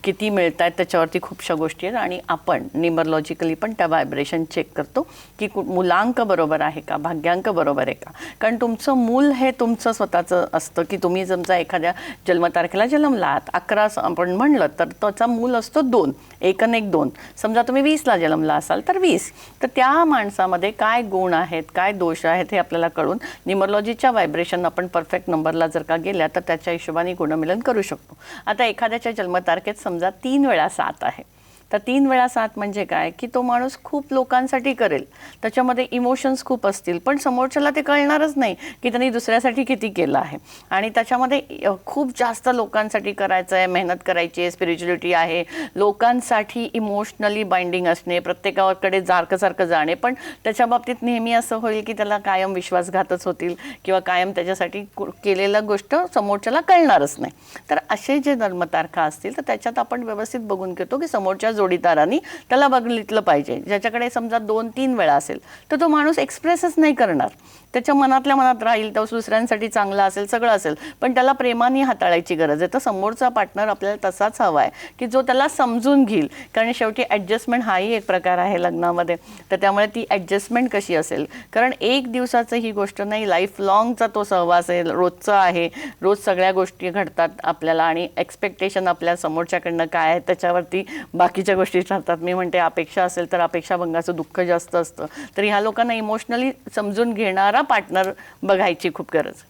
किती मिळत आहेत त्याच्यावरती खूपशा गोष्टी आहेत. आणि आपण न्यूमरोलॉजिकली पण त्या व्हायब्रेशन चेक करतो की मूलांक बरोबर आहे का, भाग्यांक बरोबर आहे का. कारण तुमचं मूल हे तुमचं स्वतःचं असतं की तुम्ही समजा एखाद्या जन्मतारखेला जन्मलात 11 आपण म्हणलं तर त्याचा मूल असतो 2, 1 आणि 1 2. समजा तुम्ही 20ला जन्मला असाल तर 20. तर त्या माणसामध्ये काय गुण आहेत, काय दोष आहेत हे आपल्याला कळून न्यूमरोलॉजीच्या व्हायब्रेशन आपण परफेक्ट नंबरला जर का गेल्या तर त्याच्या हिशोबाने गुणमिलन करू शकतो. आता एखाद्याच्या जन्मतारखेत समजा 3 वेळा 7 आहे, तर 3 वेळा 7 म्हणजे काय की तो माणूस खूप लोकांसाठी करेल, त्याच्यामध्ये इमोशन्स खूप असतील, पण समोरच्याला ते कळणारच नाही की त्यांनी दुसऱ्यासाठी किती केलं आहे. आणि त्याच्यामध्ये खूप जास्त लोकांसाठी करायचं आहे, मेहनत करायची आहे, स्पिरिच्युअलिटी आहे, लोकांसाठी इमोशनली बाइंडिंग असणे, प्रत्येकाकडे सारखं जाणे. पण त्याच्या बाबतीत नेहमी असं होईल की त्याला कायम विश्वासघातच होतील किंवा कायम त्याच्यासाठी केलेलं गोष्ट समोरच्याला कळणारच नाही. तर असे जे जन्मतारखा असतील तर त्याच्यात आपण व्यवस्थित बघून घेतो की समोरच्या जोडीदारांनी त्याला बघितलं पाहिजे. ज्याच्याकडे समजा 2-3 वेळा असेल तर तो माणूस एक्सप्रेसच नाही करणार, त्याच्या मनातल्या मनात राहील, तो दुसऱ्यांसाठी चांगला असेल, सगळं असेल, पण त्याला प्रेमाने हाताळायची गरज आहे. तर समोरचा पार्टनर आपल्याला तसाच हवा आहे की जो त्याला समजून घेईल. कारण शेवटी ॲडजस्टमेंट हाही एक प्रकार आहे लग्नामध्ये. तर त्यामुळे ती ॲडजस्टमेंट कशी असेल, कारण एक दिवसाचं ही गोष्ट नाही, लाईफ लॉंगचा तो सहवास आहे, रोजचा आहे, रोज सगळ्या गोष्टी घडतात आपल्याला आणि एक्सपेक्टेशन आपल्या समोरच्याकडनं काय आहे त्याच्यावरती बाकीच्या गोष्टी ठरतात. मी म्हणते अपेक्षा असेल तर अपेक्षाभंगाचं दुःख जास्त असतं. तर ह्या लोकांना इमोशनली समजून घेणारा पार्टनर बघायची खूप गरज.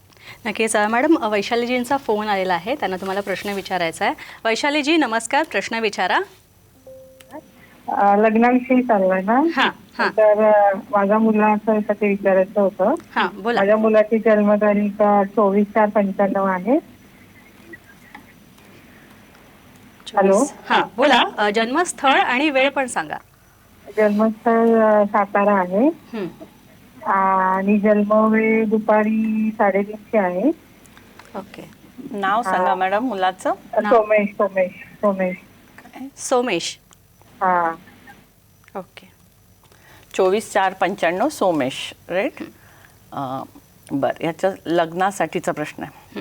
नक्कीच. मॅडम, वैशालीजींचा फोन आलेला आहे, त्यांना तुम्हाला प्रश्न विचारायचा आहे. वैशालीजी नमस्कार, प्रश्न विचारा. लग्नाविषयी चालू आहे ना. हां हां तर माझ्या मुलासाठी विचारायचं होतं. हां बोला. माझ्या मुलाची जन्मतारीख 24/4/95 आहे. हॅलो. हां बोला. जन्मस्थळ आणि वेळ पण सांगा. जन्मस्थळ सातारा आहे हं. आणि जन्मवेळ दुपारी 3:30 आहे. ओके. नाव सांगा मॅडम मुलाचं. सोमेश. सोमेश. हा. ओके. 24/4/95 सोमेश, राईट. बरं, याच्या लग्नासाठीचा प्रश्न आहे.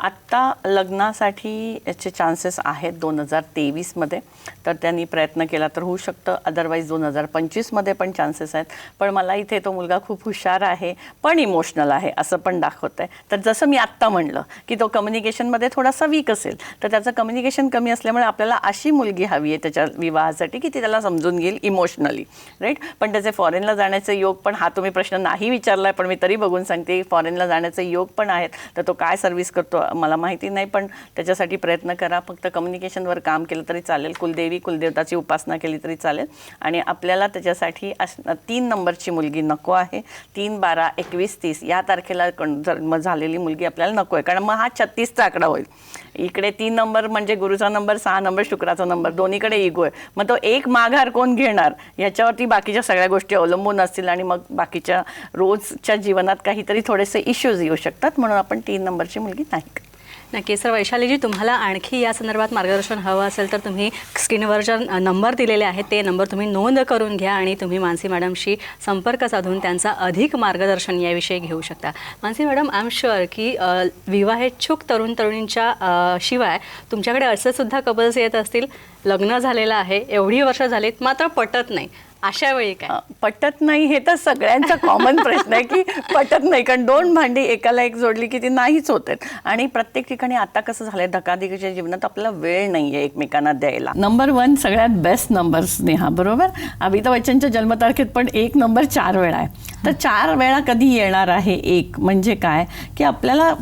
आत्ता लग्नासाठी याचे चान्सेस आहेत 2023मध्ये, तर त्यांनी प्रयत्न केला तर होऊ शकतं. अदरवाईज 2025मध्ये पण चान्सेस आहेत. पण मला इथे तो मुलगा खूप हुशार आहे पण इमोशनल आहे असं पण दाखवत आहे. तर जसं मी आत्ता म्हणलं की तो कम्युनिकेशनमध्ये थोडासा वीक असेल, तर त्याचं कम्युनिकेशन कमी असल्यामुळे आपल्याला अशी मुलगी हवी आहे त्याच्या विवाहासाठी की ती त्याला समजून घेईल इमोशनली, राईट. पण त्याचे फॉरेनला जाण्याचे योग पण, हा तुम्ही प्रश्न नाही विचारला आहे पण मी तरी बघून सांगते, फॉरेनला जाण्याचे योग पण आहेत. तर तो काय सर्व्हिस करतो मला माहिती नाही, पण त्याच्यासाठी प्रयत्न करा. फक्त कम्युनिकेशनवर काम केलं तरी चालेल, कुलदेवताची उपासना केली तरी चालेल. आणि आपल्याला त्याच्यासाठी 3 नंबरची मुलगी नको आहे. 3, 12, 21, 30 या तारखेला जन्म झालेली मुलगी आपल्याला नको आहे, कारण मग हा 36चा आकडा होईल. इकडे 3 नंबर म्हणजे गुरुचा नंबर, 6 नंबर शुक्राचा नंबर, दोन्हीकडे इगो आहे. मग तो एक माघार कोण घेणार याच्यावरती बाकीच्या सगळ्या गोष्टी अवलंबून असतील आणि मग बाकीच्या रोजच्या जीवनात काहीतरी थोडेसे इश्यूज येऊ शकतात. म्हणून आपण 3 नंबरची मुलगी नाही. नक्की. सर, वैशालीजी तुम्हाला आणखी या संदर्भात मार्गदर्शन हवं असेल तर तुम्ही स्क्रीनवर ज्या नंबर दिलेले आहेत ते नंबर तुम्ही नोंद करून घ्या आणि तुम्ही मानसी मॅडमशी संपर्क साधून त्यांचा अधिक मार्गदर्शन याविषयी घेऊ शकता. Mansi madam, I am sure की विवाहेच्छुक तरुणींच्या शिवाय तुमच्याकडे असे सुद्धा कपल्स येत असतील, लग्न झालेलं आहे, एवढी वर्ष झालीत, मात्र पटत नाही. अशा वेळी काय? पटत नाही हे तर सगळ्यांचा कॉमन प्रश्न आहे की पटत नाही, कारण 2 भांडी एकाला एक जोडली की ती नाहीच होत आहेत. आणि प्रत्येक ठिकाणी आता कसं झालंय, धकाधकीच्या जीवनात आपल्याला वेळ नाही आहे एकमेकांना द्यायला. नंबर 1 सगळ्यात बेस्ट नंबर स्नेहा, बरोबर. अमिताभ बच्चनच्या जन्मतारखेत पण 1 नंबर 4 वेळा आहे. तर 4 वेळा कधी येणार आहे 1 म्हणजे काय की आपल्याला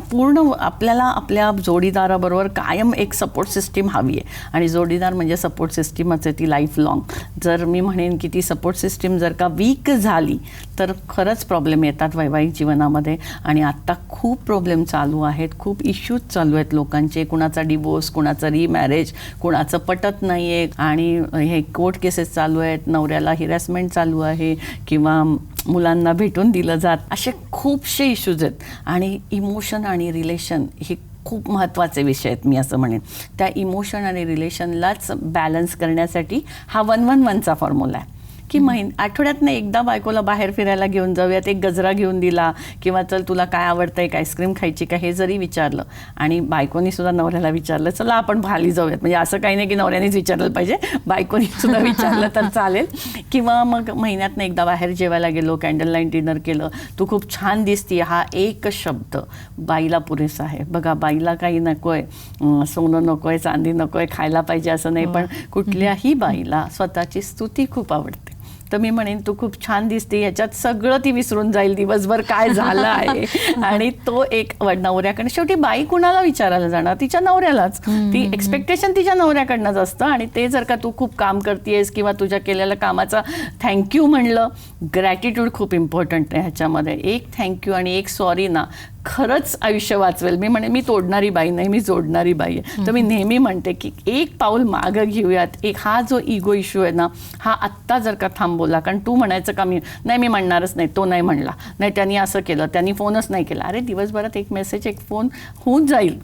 आपल्या जोडीदाराबरोबर कायम एक सपोर्ट सिस्टीम हवी आहे. आणि जोडीदार म्हणजे सपोर्ट सिस्टीमच आहे ती लाईफ लॉंग. जर मी म्हणेन की ती सपोर्ट सिस्टीम जर का वीक झाली तर खरंच प्रॉब्लेम येतात वैवाहिक जीवनामध्ये. आणि आत्ता खूप प्रॉब्लेम चालू आहेत, खूप इश्यूज चालू आहेत लोकांचे. कुणाचा डिवोर्स, कुणाचं रिमॅरेज, कुणाचं पटत नाही आहे, आणि हे कोर्ट केसेस चालू आहेत, नवऱ्याला हिरॅसमेंट चालू आहे किंवा मुलांना भेटून दिलं जात, असे खूपसे इश्यूज आहेत. आणि इमोशन आणि रिलेशन हे खूप महत्त्वाचे विषय आहेत मी असं म्हणेन. त्या इमोशन आणि रिलेशनलाच बॅलन्स करण्यासाठी हा 1-1-1चा फॉर्म्युला आहे की आठवड्यातनं एकदा बायकोला बाहेर फिरायला घेऊन जाऊयात, एक गजरा घेऊन दिला किंवा चल तुला काय आवडतं, एक आईस्क्रीम खायची का, हे जरी विचारलं आणि बायकोनी सुद्धा नवऱ्याला विचारलं चला आपण खाली जाऊयात, म्हणजे असं काही नाही की नवऱ्यानेच विचारलं पाहिजे, बायकोनी सुद्धा विचारलं तर चालेल, किंवा मग महिन्यातनं एकदा बाहेर जेवायला गेलो, कॅन्डल लाईट डिनर केलं, तू खूप छान दिसती, हा एक शब्द बाईला पुरेसा आहे. बघा, बाईला काही नकोय, सोनं नकोय, चांदी नकोय, खायला पाहिजे असं नाही, पण कुठल्याही बाईला स्वतःची स्तुती खूप आवडते. तर मी म्हणेन तू खूप छान दिसते, ह्याच्यात सगळं ती विसरून जाईल दिवसभर काय झालं आहे. आणि तो एक नवऱ्याकडे, शेवटी बाई कुणाला विचारायला जाणार, तिच्या नवऱ्यालाच. ती एक्सपेक्टेशन तिच्या नवऱ्याकडनंच असतं. आणि ते जर का तू खूप काम करतेस किंवा तुझ्या केलेल्या कामाचा थँक्यू म्हणलं, ग्रॅटिट्यूड खूप इम्पॉर्टंट आहे ह्याच्यामध्ये. एक थँक्यू आणि एक सॉरी ना खरंच आयुष्य वाचवेल. मी मी तोडणारी बाई नाही, मी जोडणारी बाई आहे. तर मी नेहमी म्हणते की एक पाऊल मागं घेऊयात. हा जो इगो इश्यू आहे ना, हा आत्ता जर का थांबवला, कारण तू म्हणायचं का मी म्हणणारच नाही, तो नाही म्हणला, नाही त्यांनी असं केलं, त्यांनी फोनच नाही केला. अरे दिवसभरात एक मेसेज, एक फोन होऊन जाईल,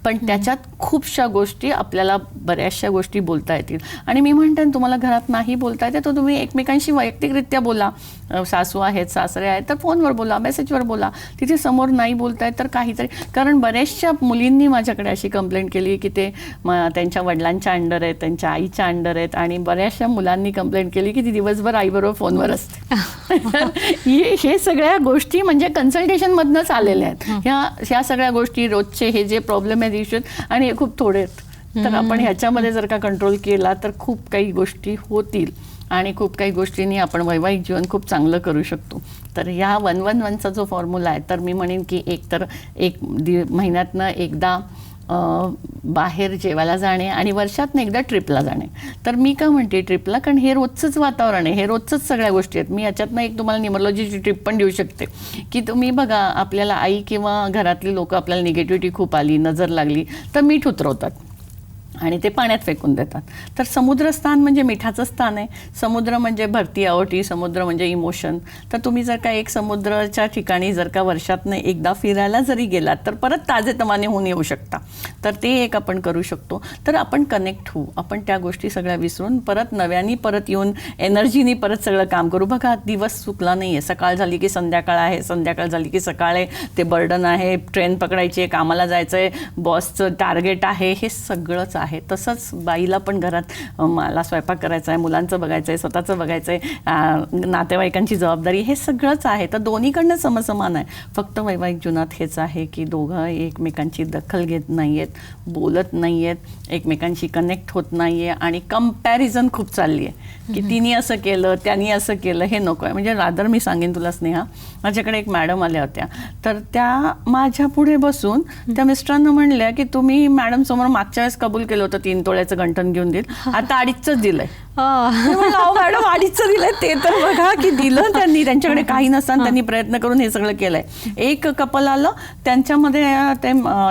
पण त्याच्यात खूपशा गोष्टी आपल्याला, बऱ्याचशा गोष्टी बोलता येतील. आणि मी म्हणते तुम्हाला घरात नाही बोलता येते तर तुम्ही एकमेकांशी वैयक्तिकरित्या बोला. सासू आहेत, सासरे आहेत तर फोनवर बोला, मेसेजवर बोला. तिथे समोर नाही बोलताय तर काहीतरी, कारण बऱ्याचशा मुलींनी माझ्याकडे अशी कंप्लेंट केली की ते त्यांच्या वडिलांच्या अंडर आहेत, त्यांच्या आईच्या अंडर आहेत, आणि बऱ्याचशा मुलांनी कंप्लेंट केली की ती दिवसभर आईबरोबर फोनवर असते. हे सगळ्या गोष्टी म्हणजे कन्सल्टेशनमधनंच आलेल्या आहेत. ह्या सगळ्या गोष्टी रोजचे हे जे प्रॉब्लेम आहेत, इश्यू आहेत, आणि हे खूप थोडे आहेत. तर आपण ह्याच्यामध्ये जर का कंट्रोल केला तर खूप काही गोष्टी होतील आणि खूप काही गोष्टींनी आपण वैवाहिक जीवन खूप चांगलं करू शकतो. तर ह्या 1-1-1चा जो फॉर्म्युला आहे, तर मी म्हणेन की महिन्यातनं एकदा बाहेर जेवायला जाणे आणि वर्षातनं एकदा ट्रिपला जाणे. तर मी का म्हणते ट्रिपला, कारण हे रोजचंच वातावरण आहे, हे रोजचंच सगळ्या गोष्टी आहेत. मी याच्यातनं एक तुम्हाला न्यूमरोलॉजीची ट्रिप पण देऊ शकते की तुम्ही बघा, आपल्याला आई किंवा घरातली लोक आपल्याला निगेटिव्हिटी खूप आली, नजर लागली तर मीठ उतरवतात आणि ते पाण्यात फेकून देतात. तर समुद्रस्थान म्हणजे मिठाचं स्थान आहे. समुद्र म्हणजे भरती आवटी, समुद्र म्हणजे इमोशन. तर तुम्ही जर का एक समुद्राच्या ठिकाणी जर का वर्षातनं एकदा फिरायला जरी गेलात तर परत ताजेतवाने होऊन येऊ शकता. तर ते एक आपण करू शकतो. तर आपण कनेक्ट होऊ, आपण त्या गोष्टी सगळ्या विसरून परत नव्याने परत येऊन एनर्जीनी परत सगळं काम करू. बघा, दिवस चुकला नाही आहे, सकाळ झाली की संध्याकाळ आहे, संध्याकाळ झाली की सकाळ आहे, ते बर्डन आहे, ट्रेन पकडायची आहे, कामाला जायचं आहे, बॉसचं टार्गेट आहे, हे सगळंच आहे. तसंच बाईला पण घरात मला स्वयंपाक करायचा आहे, मुलांचं बघायचं आहे, स्वतःचं बघायचं आहे, नातेवाईकांची जबाबदारी, हे सगळंच आहे. तर दोन्हीकडनं समसमान आहे. फक्त वैवाहिक जीवनात हेच आहे की दोघं एकमेकांची दखल घेत नाही आहेत, बोलत नाही आहेत, एकमेकांशी कनेक्ट होत नाही आहे, आणि कंपॅरिझन खूप चालली आहे की तिने असं केलं, त्यांनी असं केलं, हे नको आहे. म्हणजे रादर मी सांगेन तुला स्नेहा, माझ्याकडे एक मॅडम आल्या होत्या, तर त्या माझ्या पुढे बसून त्या मिस्टरांना म्हणल्या की तुम्ही मॅडम समोर मागच्या वेळेस कबूल केलं होतं 3 तोळ्याचं गंठण घेऊन देईल, आता 2.5च दिलंय. मॅडम 2.5च दिलंय. ते तर बघा की दिलं त्यांनी, त्यांच्याकडे काही नसताना त्यांनी प्रयत्न करून हे सगळं केलंय. एक कपल आलं, त्यांच्यामध्ये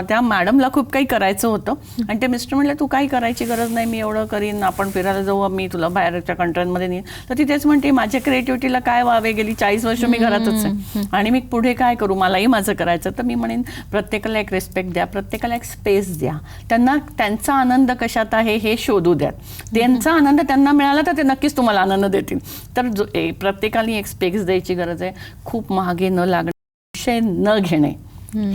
त्या मॅडमला खूप काही करायचं होतं आणि ते मिस्टर म्हणले तू काही करायची गरज नाही, मी एवढं करीन, आपण फिरायला जाऊ, मी तुला बाहेरच्या कंट्रीमध्ये नेईन. तर ती तेच म्हणते माझ्या क्रिएटिव्हिटीला काय वावे, गेली 40 वर्ष मी घरातच आहे आणि मी पुढे काय करू, मलाही माझं करायचं. तर मी म्हणेन प्रत्येकाला एक रिस्पेक्ट द्या, प्रत्येकाला एक स्पेस द्या, त्यांना त्यांचा आनंद कशात आहे हे शोधू द्या. त्यांचा आनंद त्यांना मिळाला तर ते नक्कीच तुम्हाला आनंद देतील. तर प्रत्येकाने एक स्पेस द्यायची गरज आहे. खूप महागे न लागणे, विषय न घेणे,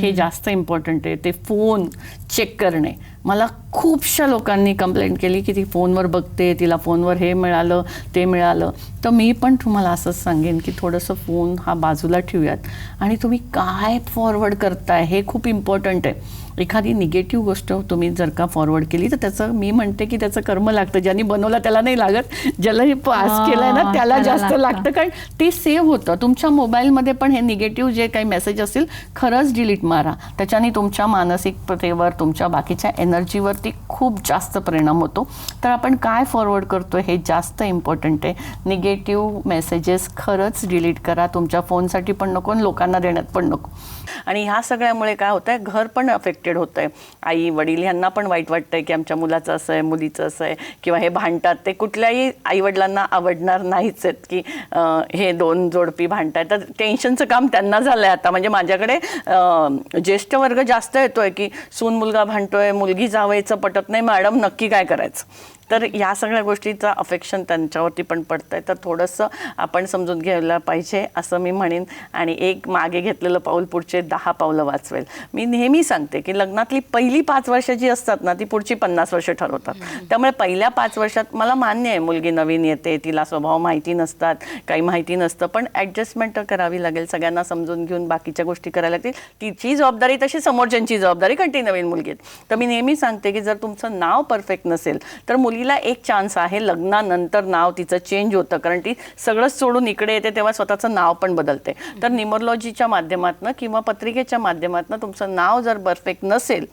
हे जास्त इम्पॉर्टंट आहे. ते फोन चेक करणे. मला खूपशा लोकांनी कंप्लेंट केली की ती फोनवर बघते, तिला फोनवर हे मिळालं, ते मिळालं. तर मी पण तुम्हाला असंच सांगेन की थोडंसं फोन हा बाजूला ठेवूयात आणि तुम्ही काय फॉरवर्ड करताय हे खूप इम्पॉर्टंट आहे. एखादी निगेटिव्ह गोष्ट तुम्ही जर का फॉरवर्ड केली तर त्याचं, मी म्हणते की त्याचं कर्म लागतं. ज्यांनी बनवलं त्याला नाही लागत, ज्याला हे पास केलंय ना त्याला जास्त लागतं, कारण ते सेव्ह होतं तुमच्या मोबाईलमध्ये. पण हे निगेटिव्ह जे काही मेसेज असतील खरंच डिलीट मारा. त्याच्याने तुमच्या मानसिकतेवर, तुमच्या बाकीच्या एनर्जीवरती खूप जास्त परिणाम होतो. तर आपण काय फॉरवर्ड करतो हे जास्त इम्पॉर्टंट आहे. निगेटिव्ह मेसेजेस खरंच डिलीट करा. तुमच्या फोनसाठी पण नको आणि लोकांना देण्यात पण नको. आणि ह्या सगळ्यामुळे काय होतं आहे, घर पण अफेक्टेड होतं आहे. आई वडील ह्यांना पण वाईट वाटतं आहे की आमच्या मुलाचं असं आहे, मुलीचं असं आहे, किंवा हे भांडतात. ते कुठल्याही आईवडिलांना आवडणार नाहीच आहेत की हे 2 जोडपी भांडतात. तर टेन्शनचं काम त्यांना झालं आहे आता. म्हणजे माझ्याकडे ज्येष्ठ वर्ग जास्त येतो आहे की सून मुलगा भांडतोय, मुलगी जावयाचं पटत नाही, मॅडम नक्की काय करायचं. तर या सगळ्या गोष्टीचा अफेक्शन त्यांच्यावरती पण पडतंय. तर थोडंसं आपण समजून घ्यायला पाहिजे असं मी म्हणेन. आणि एक मागे घेतलेलं पाऊल पुढचे 10 पावलं वाचवेल. मी नेहमी सांगते की लग्नातली पहिली 5 वर्ष जी असतात ना ती पुढची 50 वर्ष ठरवतात. त्यामुळे पहिल्या 5 वर्षात मला मान्य आहे मुलगी नवीन येते, तिला स्वभाव माहिती नसतात, काही माहिती नसतं, पण ॲडजस्टमेंट करावी लागेल, सगळ्यांना समजून घेऊन बाकीच्या गोष्टी करायला लागतील. तिची जबाबदारी तशी समोरच्यांची जबाबदारी, कारण ती नवीन मुलगी आहे. तर मी नेहमी सांगते की जर तुमचं नाव परफेक्ट नसेल तर मुलीला एक चान्स आहे, लग्नानंतर नाव तिचं चेंज होतं, कारण ती सगळंच सोडून इकडे येते तेव्हा स्वतःचं नाव पण बदलते. तर न्यूमरोलॉजीच्या माध्यमातून किंवा पत्रिकेच्या माध्यमातून तुमचं नाव जर परफेक्ट नसेल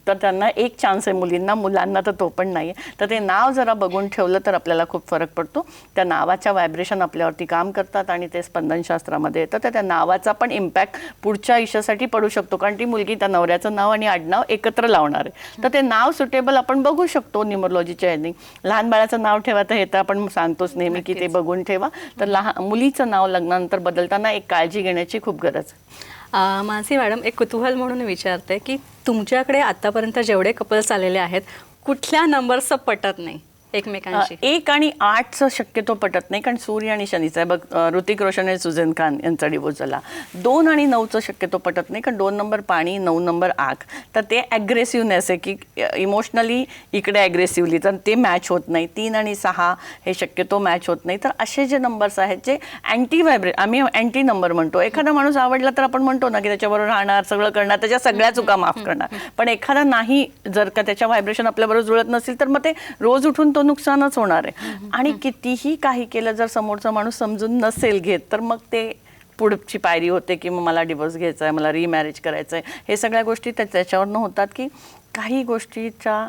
तर त्यांना एक चान्स आहे मुलींना, मुलांना तर तो पण नाही आहे. तर ते नाव जरा बघून ठेवलं तर आपल्याला खूप फरक पडतो. त्या नावाच्या व्हायब्रेशन आपल्यावरती काम करतात आणि ते स्पंदनशास्त्रामध्ये येतं. तर त्या नावाचा पण इम्पॅक्ट पुढच्या आयुष्यासाठी पडू शकतो, कारण ती मुलगी त्या नवऱ्याचं नाव आणि आडनाव एकत्र लावणार आहे. तर ते नाव सुटेबल आपण बघू शकतो न्यूमरोलॉजीच्या ह्यानी. लहान बाळाचं नाव ठेवा तर हे तर आपण सांगतोच नेहमी की ते बघून ठेवा. तर मुलीचं नाव लग्नानंतर बदलताना एक काळजी घेण्याची खूप गरज आहे. मानसी मॅडम, एक कुतूहल म्हणून विचारते की तुमच्याकडे आतापर्यंत जेवढे कपल्स आलेले आहेत कुठल्या नंबरचं पटत नाही एकमेकांशी? 1 आणि 8चं शक्यतो पटत नाही, कारण सूर्य आणि शनीचं आहे. बघ, ऋतिक रोशन आणि सुझेन खान यांचा डिवोर्स झाला. 2 आणि 9चं शक्यतो पटत नाही, कारण 2 नंबर पाणी, 9 नंबर आग. तर ते ॲग्रेसिव्हनेस आहे की इमोशनली इकडे ॲग्रेसिव्हली, तर ते मॅच होत नाही. 3 आणि 6 हे शक्यतो मॅच होत नाही. तर असे जे नंबर्स आहेत जे आम्ही अँटी नंबर म्हणतो. एखादा माणूस आवडला तर आपण म्हणतो ना की त्याच्याबरोबर राहणार, सगळं करणार, त्याच्या सगळ्या चुका माफ करणार. पण एखादा नाही, जर का त्याच्या व्हायब्रेशन आपल्याबरोबर जुळत नसेल तर मग ते रोज उठून तो नुकसानच होणार आहे. आणि कितीही काही केलं जर समोरचा माणूस समजून नसेल घेत तर मग ते पुढची पायरी होते की मग मला डिवोर्स घ्यायचा आहे, मला रिमॅरेज करायचं आहे. हे सगळ्या गोष्टी त्याच्यावरनं होतात की काही गोष्टीचा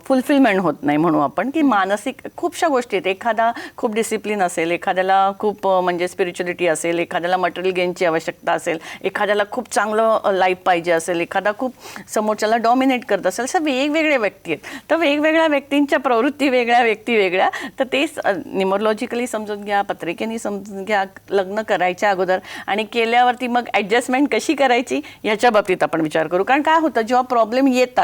फुलफिलमेंट होत नाही. म्हणू आपण की मानसिक खूपशा गोष्टी आहेत. एखादा खूप डिसिप्लिन असेल, एखाद्याला खूप म्हणजे स्पिरिच्युअलिटी असेल, एखाद्याला मटेरियल गेनची आवश्यकता असेल, एखाद्याला खूप चांगलं लाईफ पाहिजे असेल, एखादा खूप समोरच्याला डॉमिनेट करत असेल. असं वेगवेगळे व्यक्ती आहेत. तर वेगवेगळ्या व्यक्तींच्या प्रवृत्ती वेगळ्या, व्यक्ती वेगळ्या. तर तेच न्यूमरोलॉजिकली समजून घ्या, पत्रिकेने समजून घ्या, लग्न करायच्या अगोदर. आणि केल्यावरती मग ॲडजस्टमेंट कशी करायची याच्या बाबतीत आपण विचार करू. कारण काय होतं, जेव्हा प्रॉब्लेम येतात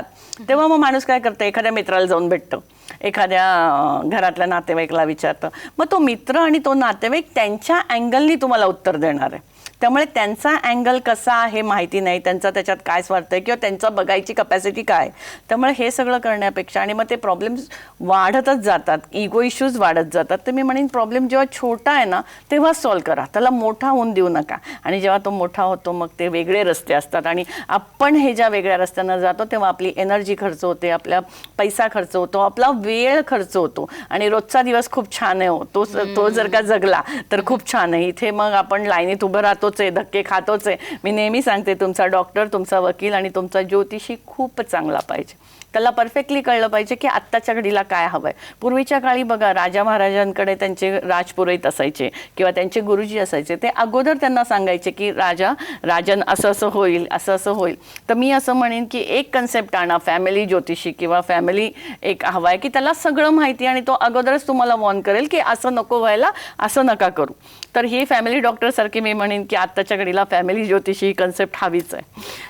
तेव्हा मग माणूस काय करतं, एखाद्या मित्राला जाऊन भेटतं, एखाद्या घरातल्या नातेवाईकला विचारतं. मग तो मित्र आणि तो नातेवाईक त्यांच्या अँगलनी तुम्हाला उत्तर देणार आहे. त्यामुळे त्यांचा अँगल कसा आहे माहिती नाही, त्यांचा त्याच्यात काय स्वार्थ आहे किंवा त्यांचा बघायची कपॅसिटी काय. त्यामुळे हे सगळं करण्यापेक्षा आणि मग ते प्रॉब्लेम्स वाढतच जातात, इगो इश्यूज वाढत जातात. तर मी म्हणेन प्रॉब्लेम जेव्हा छोटा आहे ना तेव्हाच सॉल्व करा, त्याला मोठा होऊन देऊ नका. आणि जेव्हा तो मोठा होतो मग ते वेगळे रस्ते असतात आणि आपण हे ज्या वेगळ्या रस्त्यांना जातो तेव्हा आपली एनर्जी खर्च होते, आपला पैसा खर्च होतो, आपला वेळ खर्च होतो. आणि रोजचा दिवस खूप छान आहे, तो जर का जगला तर खूप छान आहे. इथे मग आपण लाईनीत उभं राहतो, धक्के खातोच आहे. मी नेहमी सांगते तुमचा डॉक्टर, तुमचा वकील आणि तुमचा ज्योतिषी खूप चांगला पाहिजे. त्याला परफेक्टली कळलं पाहिजे की आत्ताच्या घडीला काय हवंय. पूर्वीच्या काळी बघा राजा महाराजांकडे त्यांचे राजपुरोहित असायचे किंवा त्यांचे गुरुजी असायचे. ते अगोदर त्यांना सांगायचे की राजन असं असं होईल, असं असं होईल. तर मी असं म्हणेन की एक कन्सेप्ट आणा, फॅमिली ज्योतिषी किंवा फॅमिली एक हवाय की त्याला सगळं माहिती आणि तो अगोदरच तुम्हाला वॉर्न करेल की असं नको व्हायला, असं नका करू. तर ही फॅमिली डॉक्टर सारखी मी म्हणेन की आत्ताच्या घडीला फॅमिली ज्योतिषी ही कन्सेप्ट हवीच आहे.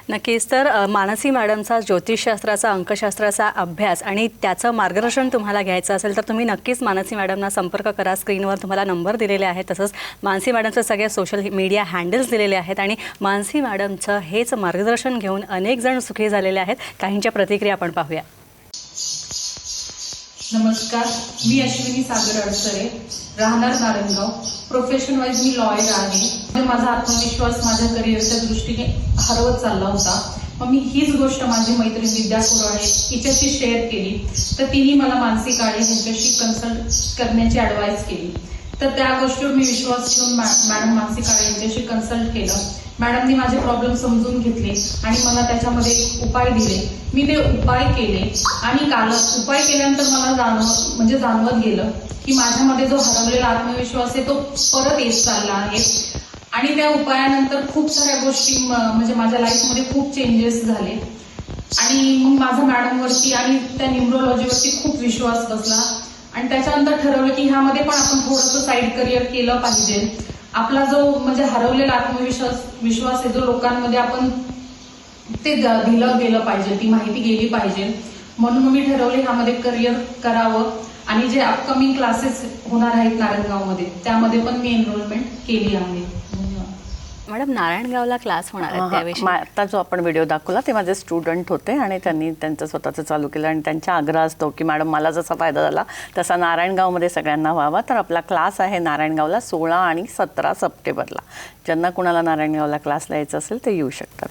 नक्कीच. तर मानसी मॅडमचा ज्योतिषशास्त्राचा, अंकशास्त्राचा अभ्यास आणि त्याचं मार्गदर्शन तुम्हाला घ्यायचं असेल तर तुम्ही नक्कीच मानसी मॅडमना संपर्क करा. स्क्रीनवर तुम्हाला नंबर दिलेले आहेत, तसंच मानसी मॅडमचं सगळे सोशल मीडिया हँडल्स दिलेले आहेत. आणि मानसी मॅडमचं हेच मार्गदर्शन घेऊन अनेक जण सुखी झालेले आहेत. काहींच्या प्रतिक्रिया आपण पाहूया. नमस्कार, मी अश्विनी सागर अडसरे, राहणार नारायणगाव. प्रोफेशन वाईज मी लॉयर आहे. माझा आत्मविश्वास माझ्या करिअरच्या दृष्टीने हरवत चालला होता. मग मी हीच गोष्ट माझी मैत्रीण विद्या कुराळे हिच्याशी शेअर केली, तर तिने मला मानसी काळे यांच्याशी कन्सल्ट करण्याची ॲडवाईस केली. तर त्या गोष्टीवर मी विश्वास ठेवून मॅडम मानसी काळे यांच्याशी कन्सल्ट केलं. मॅडमनी माझे प्रॉब्लेम समजून घेतले आणि मला त्याच्यामध्ये उपाय दिले. मी ते उपाय केले आणि उपाय केल्यानंतर मला जाणवत गेलं की माझ्यामध्ये जो हरवलेला आत्मविश्वास आहे तो परत येत चालला आहे. आणि त्या उपायानंतर खूप साऱ्या गोष्टी म्हणजे माझ्या लाईफमध्ये खूप चेंजेस झाले. आणि मग माझा मॅडमवरती आणि त्या न्यूमरोलॉजीवरती खूप विश्वास बसला. आणि त्याच्यानंतर ठरवलं की ह्यामध्ये पण आपण थोडंसं साईड करिअर केलं पाहिजे. आपला जो म्हणजे हरवलेला आत्मविश्वास आहे जो लोकांमध्ये आपण ते दिलं गेलं पाहिजे, ती माहिती गेली पाहिजे. म्हणून मग मी ठरवले ह्यामध्ये करिअर करावं आणि जे अपकमिंग क्लासेस होणार आहेत नारायणगावमध्ये त्यामध्ये पण मी एनरोलमेंट केली आहे. धन्यवाद. मॅडम, नारायणगावला क्लास होणार आहेत त्याविषयी आता जो आपण व्हिडिओ दाखवला ते माझे स्टुडंट होते आणि त्यांनी त्यांचं स्वतःचं चालू केलं आणि त्यांचा आग्रह असतो की मॅडम मला जसा फायदा झाला तसा नारायणगावमध्ये सगळ्यांना व्हावा. तर आपला क्लास आहे नारायणगावला 16 आणि 17 सप्टेंबरला. ज्यांना कुणाला नारायणगावला क्लासला यायचं असेल ते येऊ शकतात.